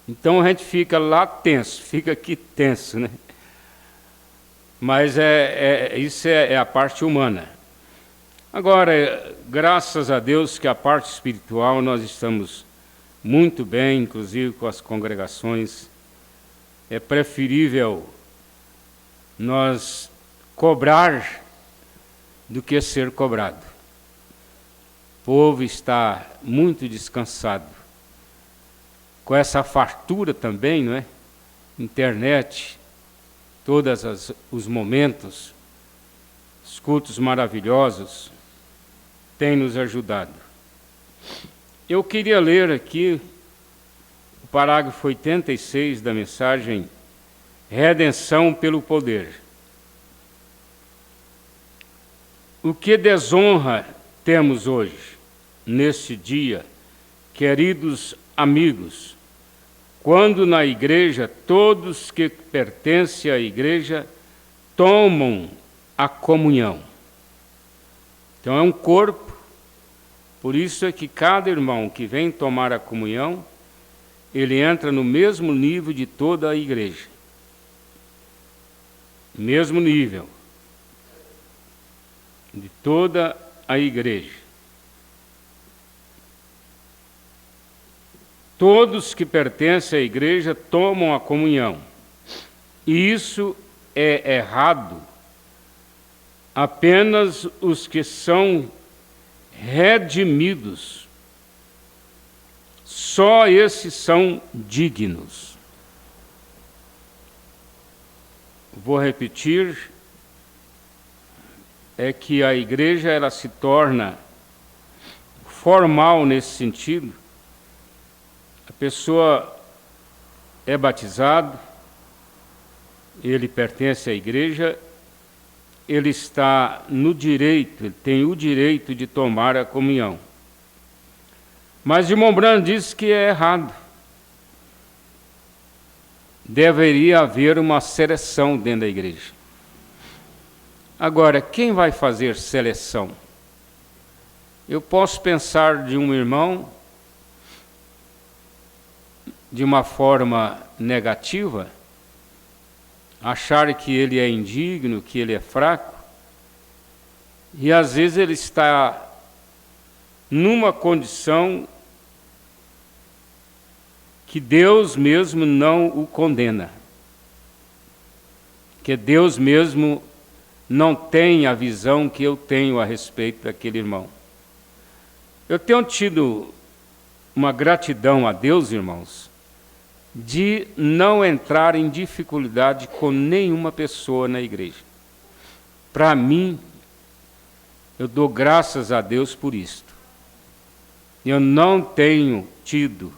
Então a gente fica lá tenso, fica aqui tenso, né? Mas isso é a parte humana. Agora, graças a Deus que a parte espiritual nós estamos muito bem, inclusive com as congregações. É preferível nós cobrar do que ser cobrado. O povo está muito descansado. Com essa fartura também, não é? Internet, todos os momentos, os cultos maravilhosos, têm nos ajudado. Eu queria ler aqui o parágrafo 86 da mensagem Redenção pelo Poder. O que desonra temos hoje, neste dia, queridos amigos, quando na igreja todos que pertencem à igreja tomam a comunhão. Então é um corpo, por isso é que cada irmão que vem tomar a comunhão, ele entra no mesmo nível de toda a igreja. Mesmo nível de toda a igreja. Todos que pertencem à igreja tomam a comunhão. E isso é errado. Apenas os que são redimidos, só esses são dignos. Vou repetir, é que a igreja ela se torna formal nesse sentido. A pessoa é batizado, ele pertence à igreja, ele está no direito, ele tem o direito de tomar a comunhão. Mas irmão Branham diz que é errado. Deveria haver uma seleção dentro da igreja. Agora, quem vai fazer seleção? Eu posso pensar de um irmão de uma forma negativa, achar que ele é indigno, que ele é fraco, e às vezes ele está numa condição que Deus mesmo não o condena, que Deus mesmo não tem a visão que eu tenho a respeito daquele irmão. Eu tenho tido uma gratidão a Deus, irmãos, de não entrar em dificuldade com nenhuma pessoa na igreja. Para mim, eu dou graças a Deus por isto. Eu não tenho tido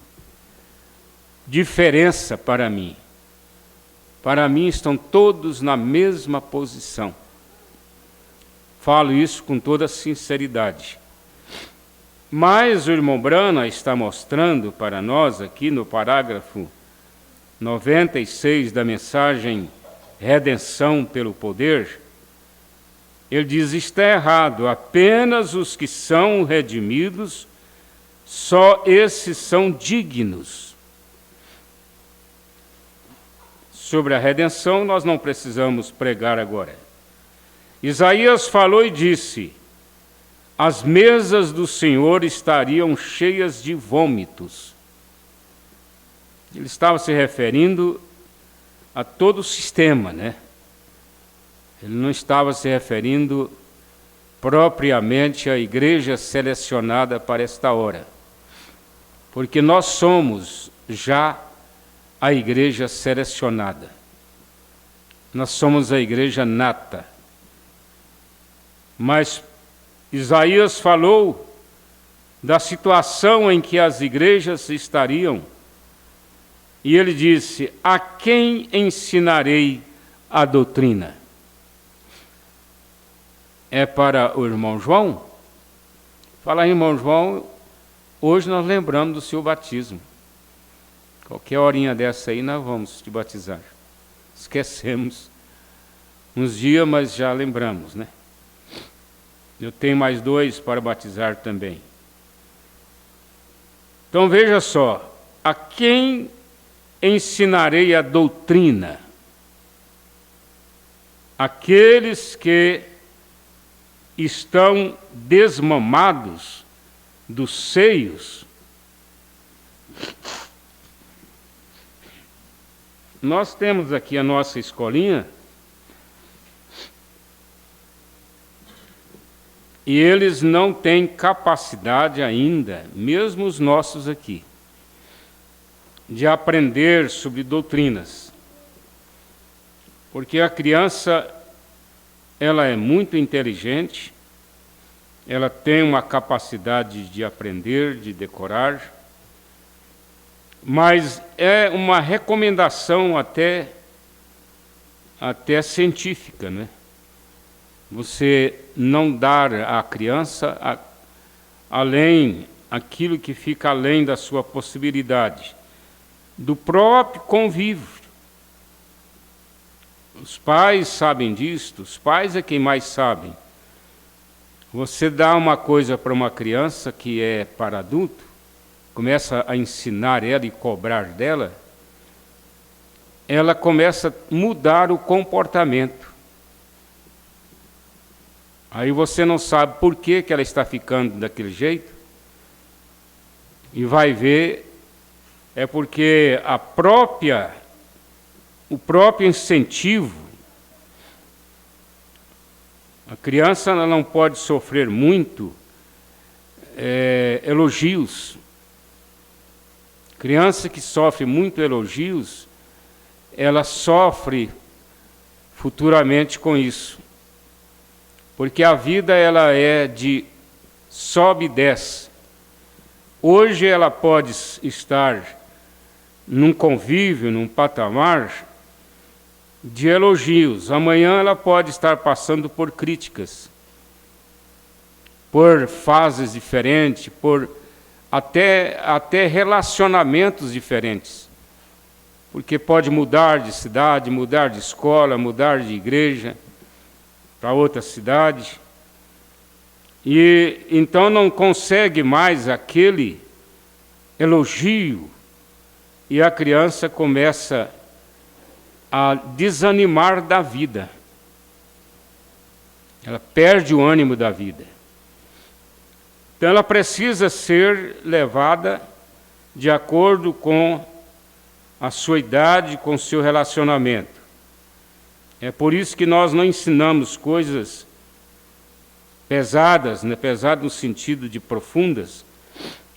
diferença para mim. Para mim estão todos na mesma posição. Falo isso com toda sinceridade. Mas o irmão Branham está mostrando para nós aqui no parágrafo 96 da mensagem Redenção pelo Poder, ele diz: está errado, apenas os que são redimidos, só esses são dignos. Sobre a redenção nós não precisamos pregar agora. Isaías falou e disse: as mesas do Senhor estariam cheias de vômitos. Ele estava se referindo a todo o sistema, né? Ele não estava se referindo propriamente à igreja selecionada para esta hora, porque nós somos já a igreja selecionada. Nós somos a igreja nata. Mas Isaías falou da situação em que as igrejas estariam, e ele disse: a quem ensinarei a doutrina? É para o irmão João? Fala, irmão João, hoje nós lembramos do seu batismo. Qualquer horinha dessa aí nós vamos te batizar. Esquecemos uns dias, mas já lembramos, né? Eu tenho mais 2 para batizar também. Então veja só, a quem ensinarei a doutrina? aqueles que estão desmamados dos seios. Nós temos aqui a nossa escolinha, e eles não têm capacidade ainda, mesmo os nossos aqui, de aprender sobre doutrinas. Porque a criança, ela é muito inteligente, ela tem uma capacidade de aprender, de decorar, mas é uma recomendação até científica, né? Você não dar à criança além aquilo que fica além da sua possibilidade, do próprio convívio. Os pais sabem disto, os pais é quem mais sabem. Você dá uma coisa para uma criança que é para adulto, começa a ensinar ela e cobrar dela, ela começa a mudar o comportamento. Aí você não sabe por que ela está ficando daquele jeito, e vai ver, é porque o próprio incentivo, a criança ela não pode sofrer muito elogios. Criança que sofre muito elogios, ela sofre futuramente com isso. Porque a vida ela é de sobe e desce. Hoje ela pode estar num convívio, num patamar de elogios. Amanhã ela pode estar passando por críticas, por fases diferentes, por até relacionamentos diferentes. Porque pode mudar de cidade, mudar de escola, mudar de igreja para outra cidade. E então não consegue mais aquele elogio, e a criança começa a desanimar da vida. Ela perde o ânimo da vida. Então ela precisa ser levada de acordo com a sua idade, com o seu relacionamento. É por isso que nós não ensinamos coisas pesadas, né? Pesadas no sentido de profundas,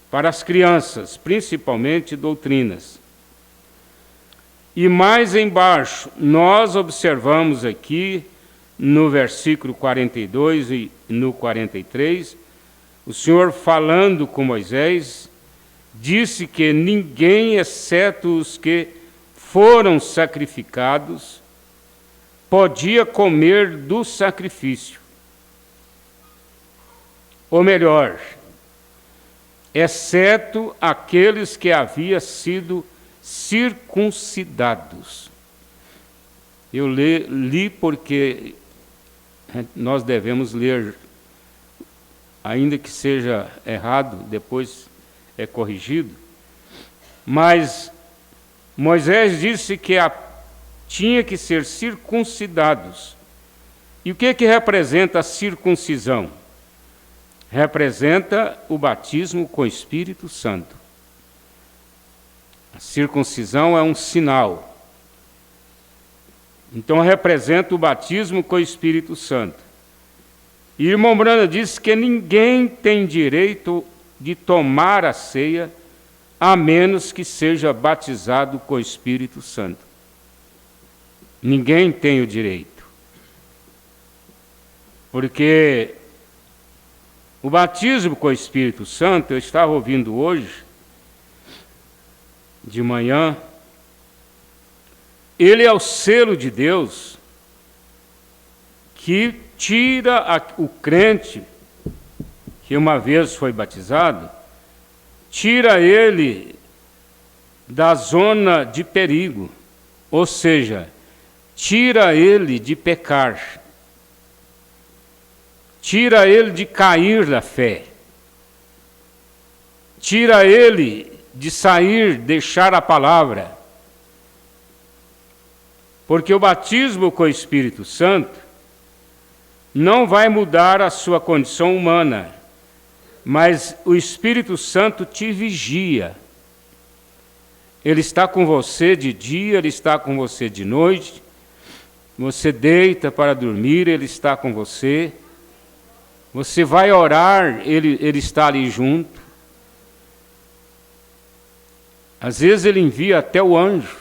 para as crianças, principalmente doutrinas. E mais embaixo, nós observamos aqui, no versículo 42 e no 43, o Senhor falando com Moisés, disse que ninguém, exceto os que foram sacrificados, podia comer do sacrifício. Ou melhor, exceto aqueles que haviam sido circuncidados. Eu li porque nós devemos ler, ainda que seja errado, depois é corrigido. Mas Moisés disse que tinha que ser circuncidados. E o que representa a circuncisão? Representa o batismo com o Espírito Santo. A circuncisão é um sinal. Então representa o batismo com o Espírito Santo. E irmão Branham disse que ninguém tem direito de tomar a ceia a menos que seja batizado com o Espírito Santo. Ninguém tem o direito. Porque o batismo com o Espírito Santo, eu estava ouvindo hoje, de manhã, ele é o selo de Deus que tira o crente, que uma vez foi batizado, tira ele da zona de perigo, ou seja, tira ele de pecar, tira ele de cair da fé, tira ele de sair, deixar a palavra. Porque o batismo com o Espírito Santo não vai mudar a sua condição humana, mas o Espírito Santo te vigia. Ele está com você de dia, ele está com você de noite. Você deita para dormir, ele está com você. Você vai orar, ele está ali junto. Às vezes ele envia até o anjo.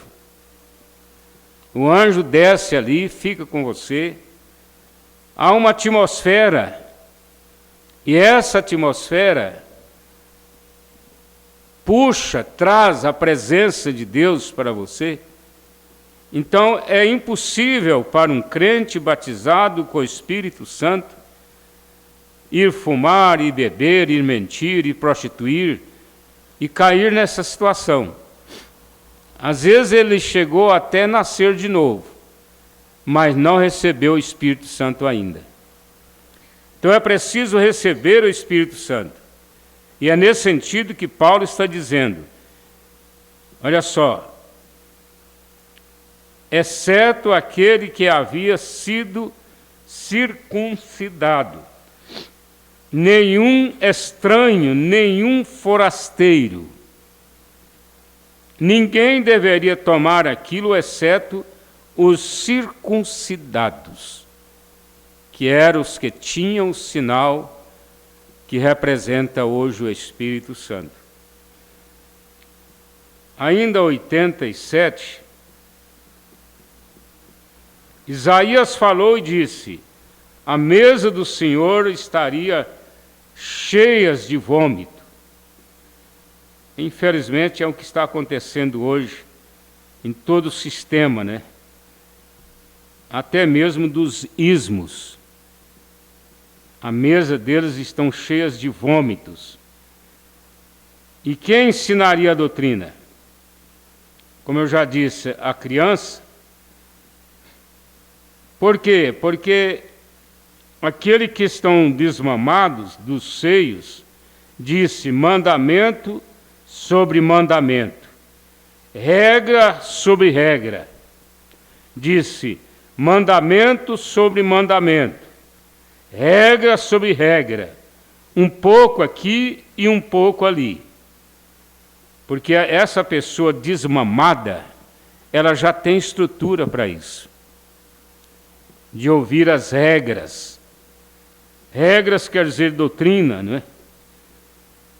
O anjo desce ali, fica com você. Há uma atmosfera. E essa atmosfera puxa, traz a presença de Deus para você. Então é impossível para um crente batizado com o Espírito Santo ir fumar, ir beber, ir mentir, ir prostituir e cair nessa situação. Às vezes ele chegou até nascer de novo, mas não recebeu o Espírito Santo ainda. Então é preciso receber o Espírito Santo. E é nesse sentido que Paulo está dizendo, olha só, exceto aquele que havia sido circuncidado, nenhum estranho, nenhum forasteiro, ninguém deveria tomar aquilo exceto os circuncidados, que eram os que tinham o sinal que representa hoje o Espírito Santo. Ainda 87, Isaías falou e disse, a mesa do Senhor estaria cheia de vômito. Infelizmente é o que está acontecendo hoje em todo o sistema, né? Até mesmo dos ismos. A mesa deles estão cheias de vômitos. E quem ensinaria a doutrina? Como eu já disse, a criança. Por quê? Porque aqueles que estão desmamados dos seios, disse mandamento sobre mandamento, regra sobre regra. Disse mandamento sobre mandamento, regra sobre regra, um pouco aqui e um pouco ali. Porque essa pessoa desmamada, ela já tem estrutura para isso. De ouvir as regras. Regras quer dizer doutrina, não é?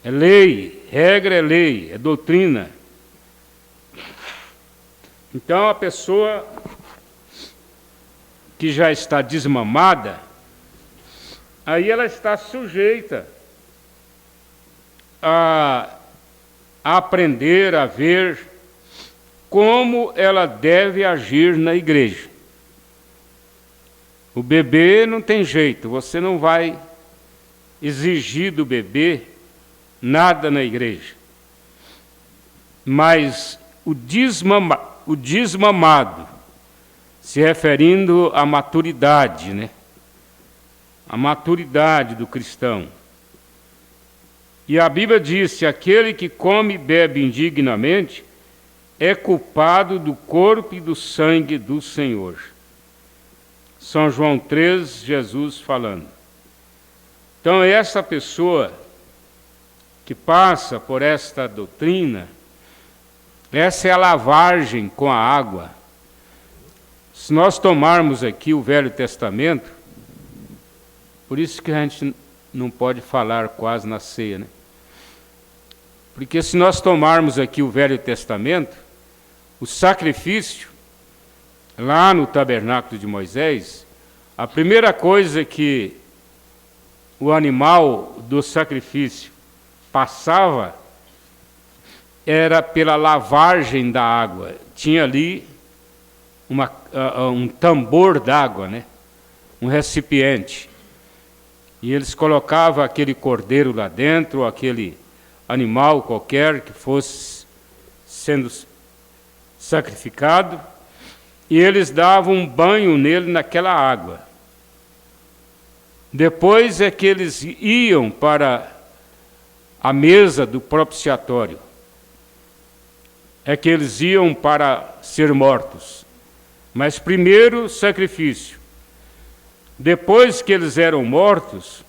É lei, regra é lei, é doutrina. Então a pessoa que já está desmamada, aí ela está sujeita a aprender, a ver como ela deve agir na igreja. O bebê não tem jeito, você não vai exigir do bebê nada na igreja. Mas o desmamado, se referindo à maturidade, né? A maturidade do cristão. E a Bíblia diz: aquele que come e bebe indignamente é culpado do corpo e do sangue do Senhor. São João 3, Jesus falando. Então, essa pessoa que passa por esta doutrina, essa é a lavagem com a água. Se nós tomarmos aqui o Velho Testamento, por isso que a gente não pode falar quase na ceia, né? Porque se nós tomarmos aqui o Velho Testamento, o sacrifício, lá no tabernáculo de Moisés, a primeira coisa que o animal do sacrifício passava era pela lavagem da água. Tinha ali um tambor d'água, né? Um recipiente. E eles colocavam aquele cordeiro lá dentro, ou aquele animal qualquer que fosse sendo sacrificado, e eles davam um banho nele naquela água. Depois é que eles iam para a mesa do propiciatório. É que eles iam para ser mortos. Mas primeiro sacrifício. Depois que eles eram mortos,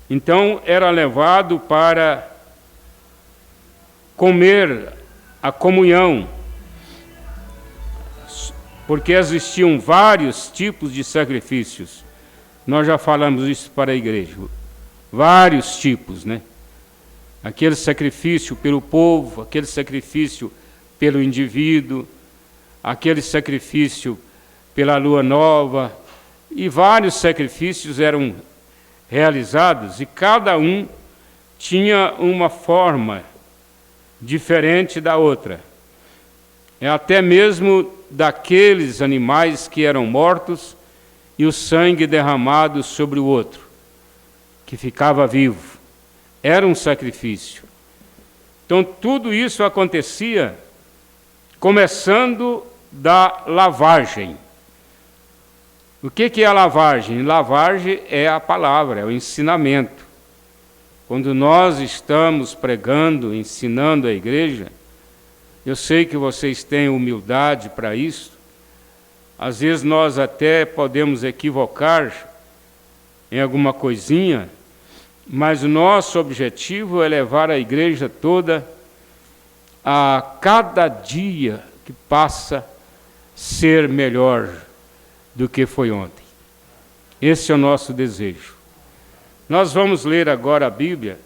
então era levado para comer a comunhão, porque existiam vários tipos de sacrifícios. Nós já falamos isso para a igreja. Vários tipos, né? Aquele sacrifício pelo povo, aquele sacrifício pelo indivíduo, aquele sacrifício pela lua nova, e vários sacrifícios eram realizados, e cada um tinha uma forma diferente da outra. Até mesmo daqueles animais que eram mortos e o sangue derramado sobre o outro, que ficava vivo. Era um sacrifício. Então, tudo isso acontecia começando da lavagem. O que é a lavagem? Lavagem é a palavra, é o ensinamento. Quando nós estamos pregando, ensinando a igreja, eu sei que vocês têm humildade para isso. Às vezes nós até podemos equivocar em alguma coisinha, mas o nosso objetivo é levar a igreja toda a cada dia que passa ser melhor do que foi ontem. Esse é o nosso desejo. Nós vamos ler agora a Bíblia.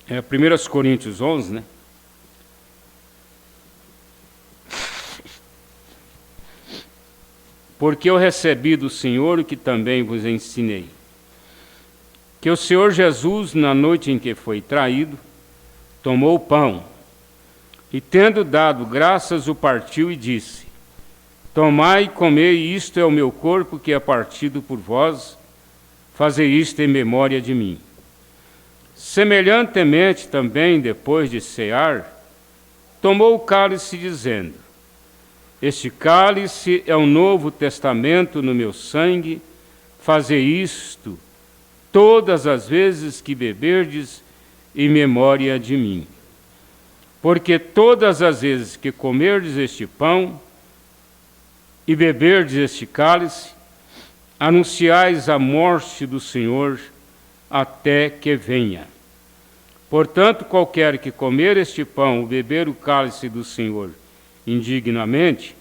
É 1 Coríntios 11, né? Porque eu recebi do Senhor o que também vos ensinei, que o Senhor Jesus, na noite em que foi traído, tomou o pão, e tendo dado graças, o partiu e disse: Tomai e comei, isto é o meu corpo que é partido por vós, fazei isto em memória de mim. Semelhantemente também, depois de cear, tomou o cálice, dizendo: Este cálice é o novo testamento no meu sangue, fazei isto todas as vezes que beberdes em memória de mim. Porque todas as vezes que comerdes este pão e beberdes este cálice, anunciais a morte do Senhor até que venha. Portanto, qualquer que comer este pão ou beber o cálice do Senhor indignamente,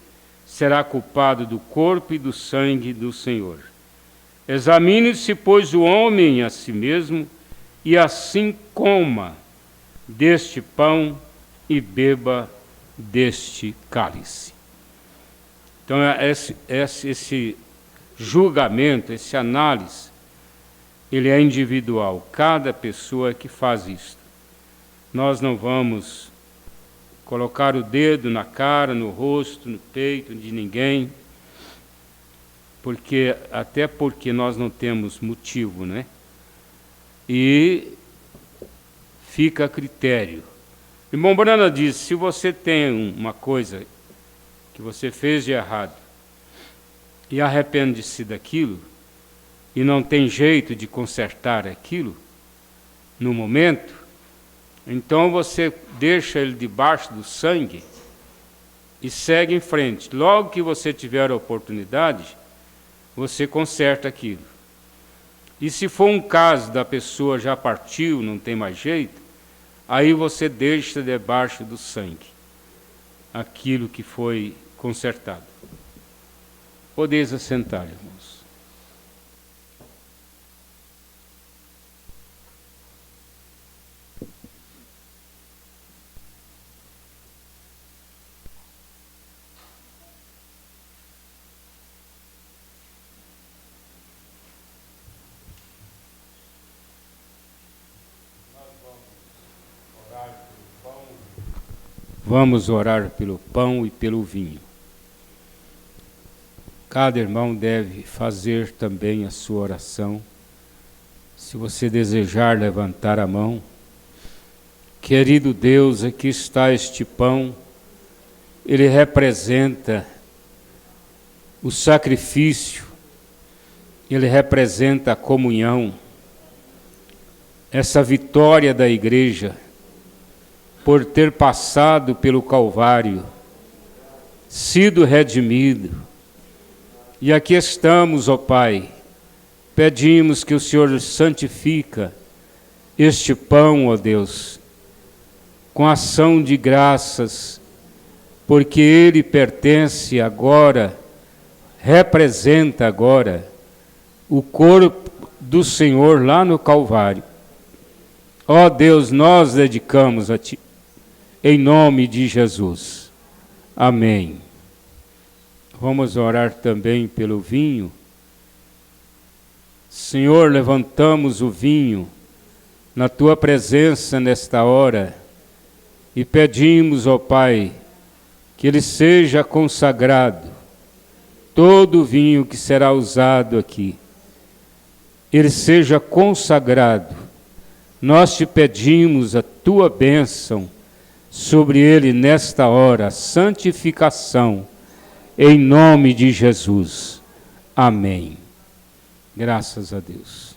será culpado do corpo e do sangue do Senhor. Examine-se, pois, o homem a si mesmo, e assim coma deste pão e beba deste cálice. Então, esse julgamento, essa análise, ele é individual, cada pessoa que faz isto. Nós não vamos colocar o dedo na cara, no rosto, no peito de ninguém, até porque nós não temos motivo, né? E fica a critério. Irmão Brana diz: se você tem uma coisa que você fez de errado e arrepende-se daquilo, e não tem jeito de consertar aquilo no momento, então você deixa ele debaixo do sangue e segue em frente. Logo que você tiver a oportunidade, você conserta aquilo. E se for um caso da pessoa já partiu, não tem mais jeito, aí você deixa debaixo do sangue aquilo que foi consertado. Podeis assentar, irmãos. Vamos orar pelo pão e pelo vinho. Cada irmão deve fazer também a sua oração. Se você desejar levantar a mão, querido Deus, aqui está este pão. Ele representa o sacrifício, ele representa a comunhão, essa vitória da igreja, por ter passado pelo Calvário, sido redimido. E aqui estamos, ó Pai, pedimos que o Senhor santifica este pão, ó Deus, com ação de graças, porque ele pertence agora, representa agora o corpo do Senhor lá no Calvário. Ó Deus, nós dedicamos a Ti, em nome de Jesus. Amém. Vamos orar também pelo vinho. Senhor, levantamos o vinho na Tua presença nesta hora e pedimos, ó Pai, que ele seja consagrado, todo o vinho que será usado aqui, ele seja consagrado. Nós te pedimos a Tua bênção sobre ele nesta hora, santificação, em nome de Jesus. Amém. Graças a Deus.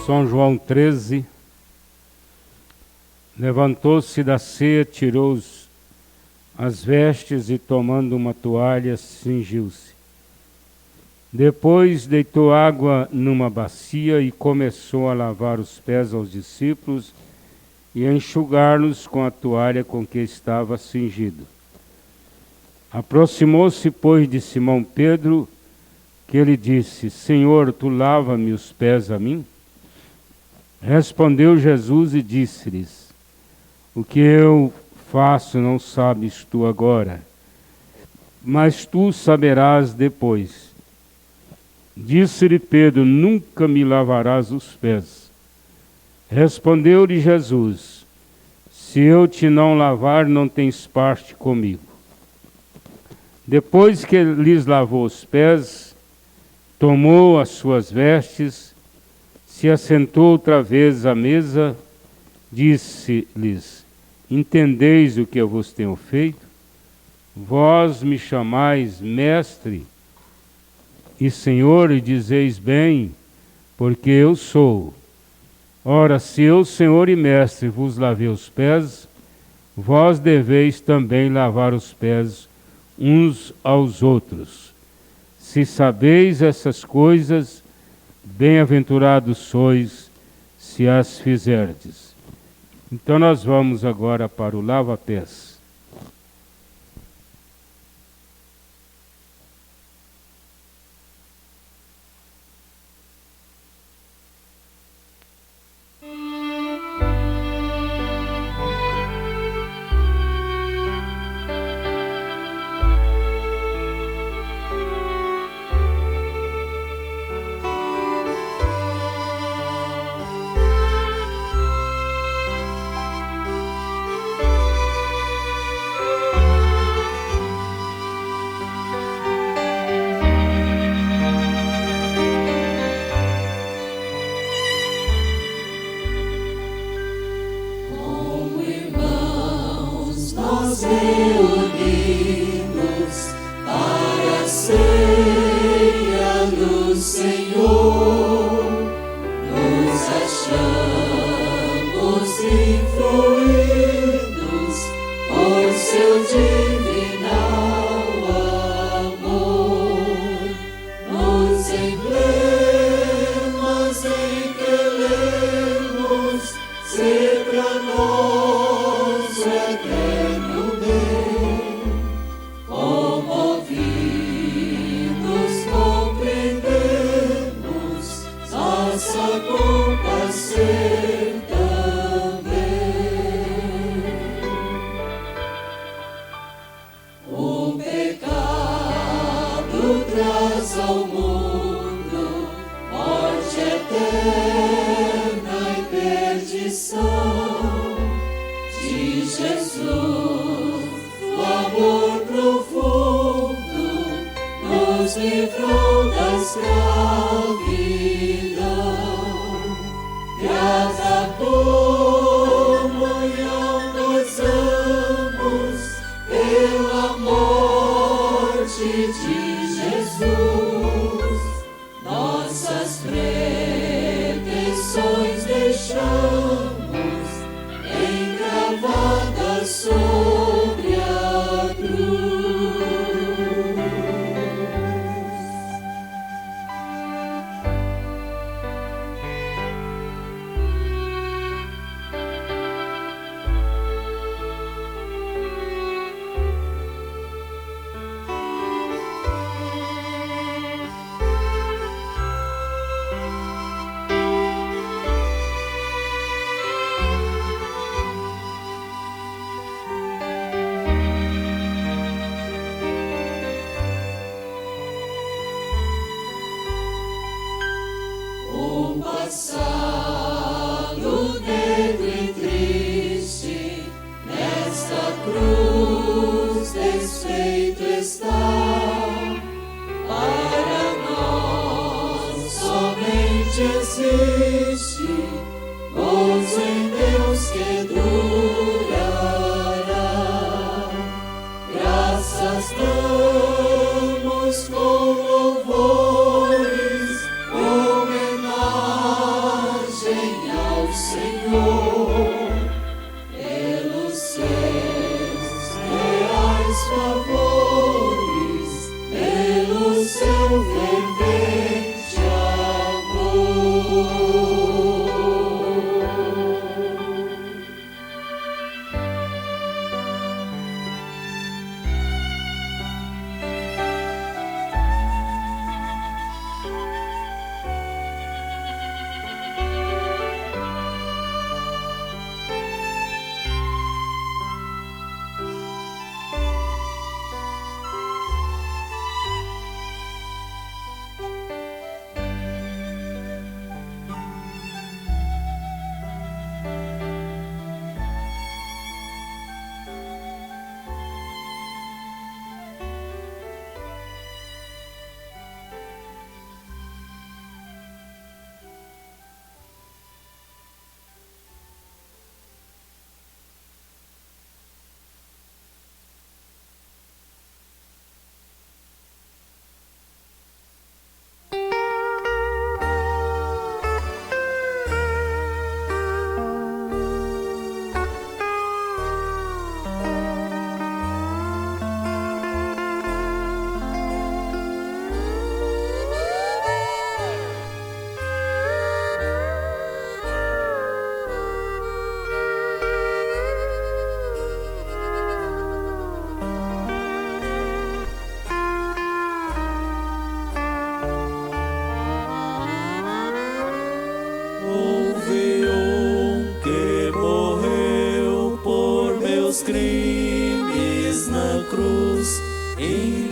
São João 13, levantou-se da ceia, tirou as vestes e, tomando uma toalha, cingiu-se. Depois deitou água numa bacia e começou a lavar os pés aos discípulos e a enxugar-los com a toalha com que estava cingido. Aproximou-se, pois, de Simão Pedro, que ele disse: Senhor, tu lava-me os pés a mim? Respondeu Jesus e disse-lhes: O que eu faço não sabes tu agora, mas tu saberás depois. Disse-lhe Pedro: Nunca me lavarás os pés. Respondeu-lhe Jesus: Se eu te não lavar, não tens parte comigo. Depois que lhes lavou os pés, tomou as suas vestes, se assentou outra vez à mesa, disse-lhes: Entendeis o que eu vos tenho feito? Vós me chamais mestre e Senhor, e dizeis bem, porque eu sou. Ora, se eu, Senhor e mestre, vos lavei os pés, vós deveis também lavar os pés uns aos outros. Se sabeis essas coisas, bem-aventurados sois, se as fizerdes. Então nós vamos agora para o lava-pés.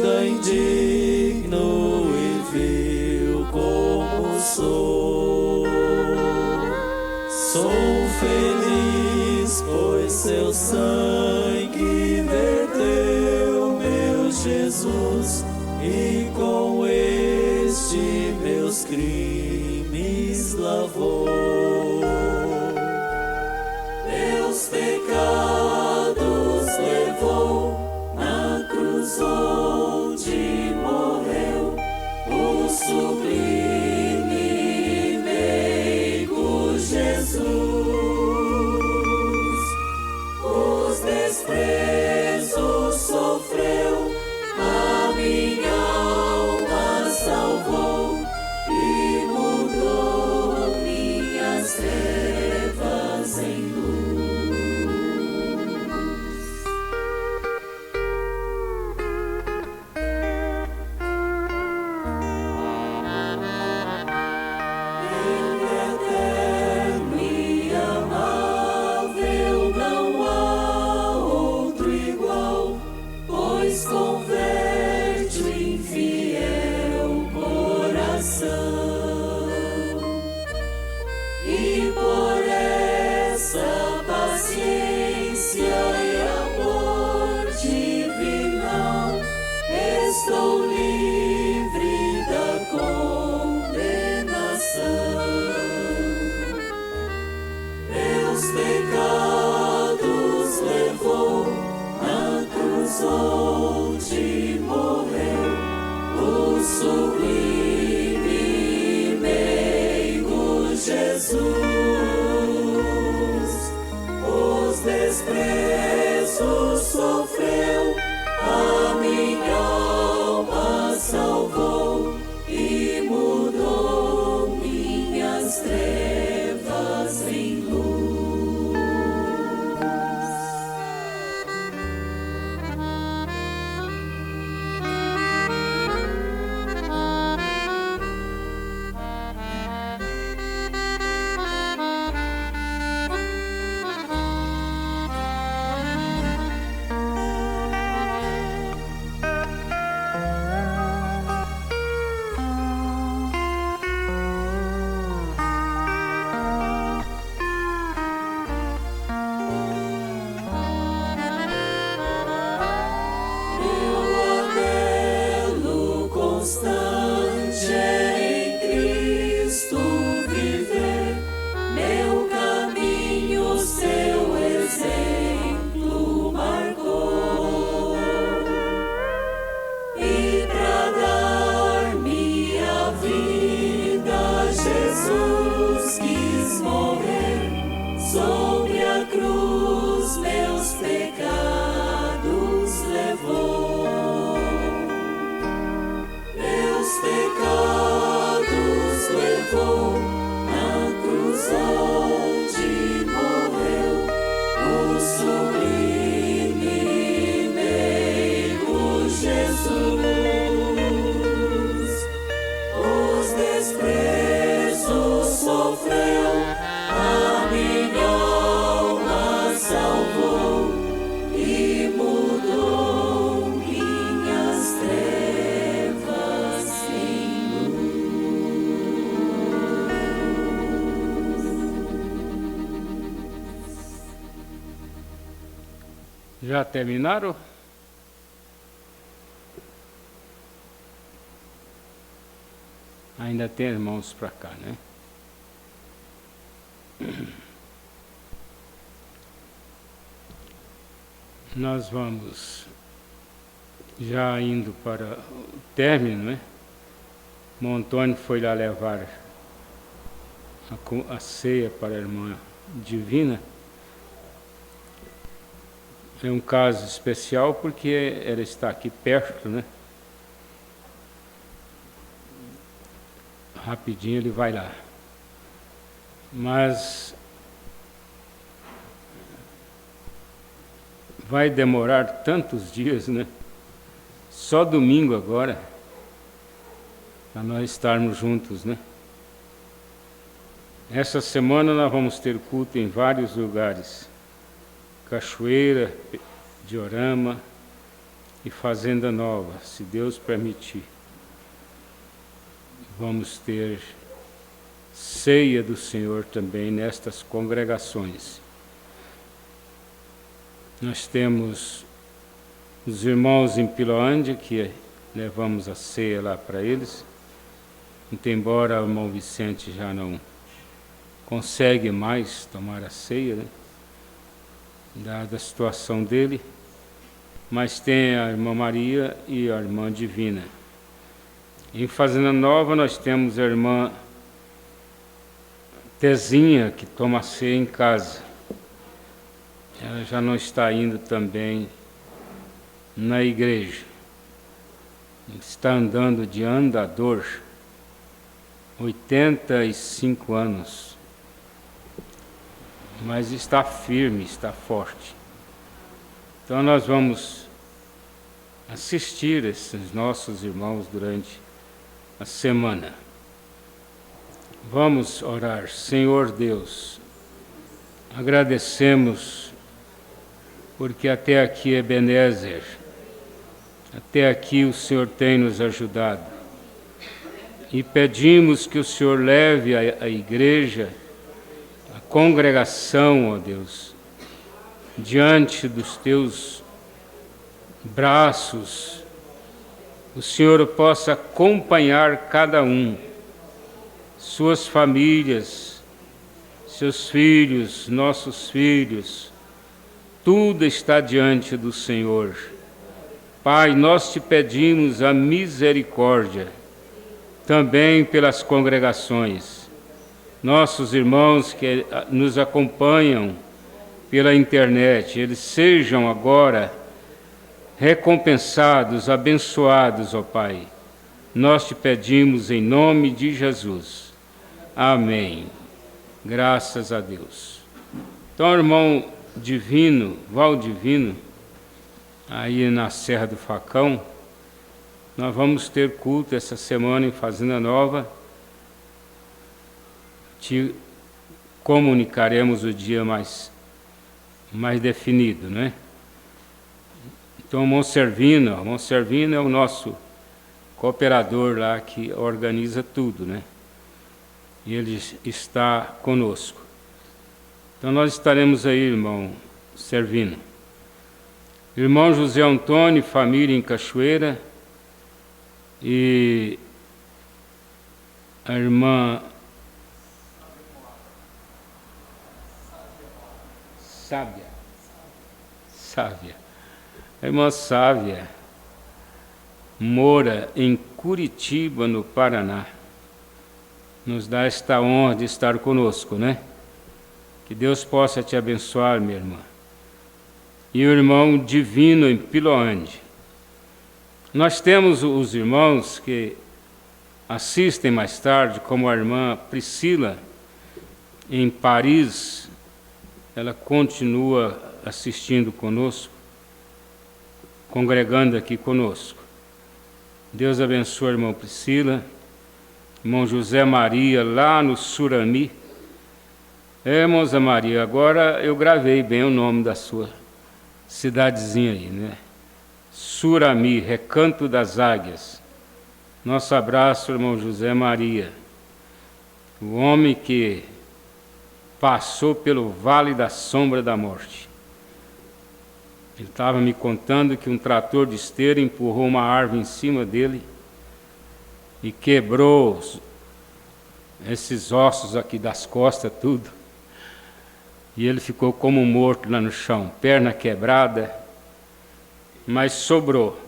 nunca indigno e vil como sou. Sou feliz, pois seu sangue verteu, meu Jesus, e com este meus crimes lavou. Meus pecados levou na cruz onde morreu o sublime meigo Jesus. Os desprezos sofreu, a minha alma salvou e mudou minhas trevas em luz. Ele é eterno e amável, não há outro igual, pois converte o infiel coração. E por essa paciência e amor divinal, estou livre da condenação. Meus pecados levou na cruz onde morreu o sublime meigo Jesus. Os desprezos sofreu, a minha alma salvou e mudou minhas trevas em luz. Meu anelo constante é em Cristo viver, meu caminho seu exemplo marcou. E pra dar-me a vida, Jesus quis morrer sobre a cruz, meus pecados levou. Meus pecados levou na cruz onde morreu o sublime meigo Jesus. Os desprezos sofreu, a minha alma salvou e mudou minhas trevas em luz. Já terminaram? Ainda tem irmãos para cá, né? Nós vamos já indo para o término, né? Antônio foi lá levar a ceia para a irmã Divina. É um caso especial porque ela está aqui perto, né? Rapidinho ele vai lá. Mas vai demorar tantos dias, né? Só domingo agora, para nós estarmos juntos, né? Essa semana nós vamos ter culto em vários lugares. Cachoeira, Diorama, e Fazenda Nova, se Deus permitir. Vamos ter ceia do Senhor também nestas congregações. Nós temos os irmãos em Piloândia, que levamos a ceia lá para eles. Muito embora o irmão Vicente já não consegue mais tomar a ceia, né? Dada a situação dele, mas tem a irmã Maria e a irmã Divina. Em Fazenda Nova nós temos a irmã Tezinha, que toma a ceia em casa. Ela já não está indo também na igreja. Está andando de andador, 85 anos. Mas está firme, está forte. Então nós vamos assistir esses nossos irmãos durante a semana. Vamos orar. Senhor Deus, agradecemos porque até aqui, Ebenezer, até aqui o Senhor tem nos ajudado. E pedimos que o Senhor leve a igreja, a congregação, ó Deus, diante dos teus braços, o Senhor possa acompanhar cada um, suas famílias, seus filhos, nossos filhos, tudo está diante do Senhor. Pai, nós te pedimos a misericórdia, também pelas congregações, nossos irmãos que nos acompanham pela internet, eles sejam agora recompensados, abençoados, ó Pai. Nós te pedimos em nome de Jesus. Amém. Graças a Deus. Então, irmão Divino, Valdivino, aí na Serra do Facão, nós vamos ter culto essa semana em Fazenda Nova. Te comunicaremos o dia mais definido, né? Então, o irmão Servino é o nosso cooperador lá que organiza tudo, né? E ele está conosco. Então, nós estaremos aí, irmão Servino. Irmão José Antônio, família em Cachoeira, e a irmã Sávia. A irmã Sávia mora em Curitiba, no Paraná. Nos dá esta honra de estar conosco, né? Que Deus possa te abençoar, minha irmã. E o irmão Divino em Piloândia. Nós temos os irmãos que assistem mais tarde, como a irmã Priscila, em Paris. Ela continua assistindo conosco, congregando aqui conosco. Deus abençoe a irmã Priscila, irmão José Maria, lá no Surami. Irmã José Maria, agora eu gravei bem o nome da sua cidadezinha aí, né? Surami, Recanto das Águias. Nosso abraço, irmão José Maria, o homem que passou pelo vale da sombra da morte. Ele estava me contando que um trator de esteira empurrou uma árvore em cima dele e quebrou esses ossos aqui das costas, tudo. E ele ficou como morto lá no chão, perna quebrada, mas sobrou.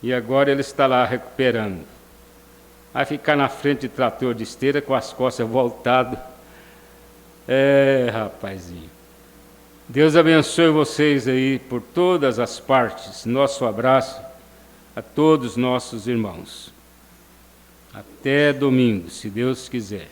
E agora ele está lá recuperando. Vai ficar na frente de trator de esteira com as costas voltadas. Rapazinho. Deus abençoe vocês aí por todas as partes. Nosso abraço a todos os nossos irmãos. Até domingo, se Deus quiser.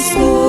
Sacrifício.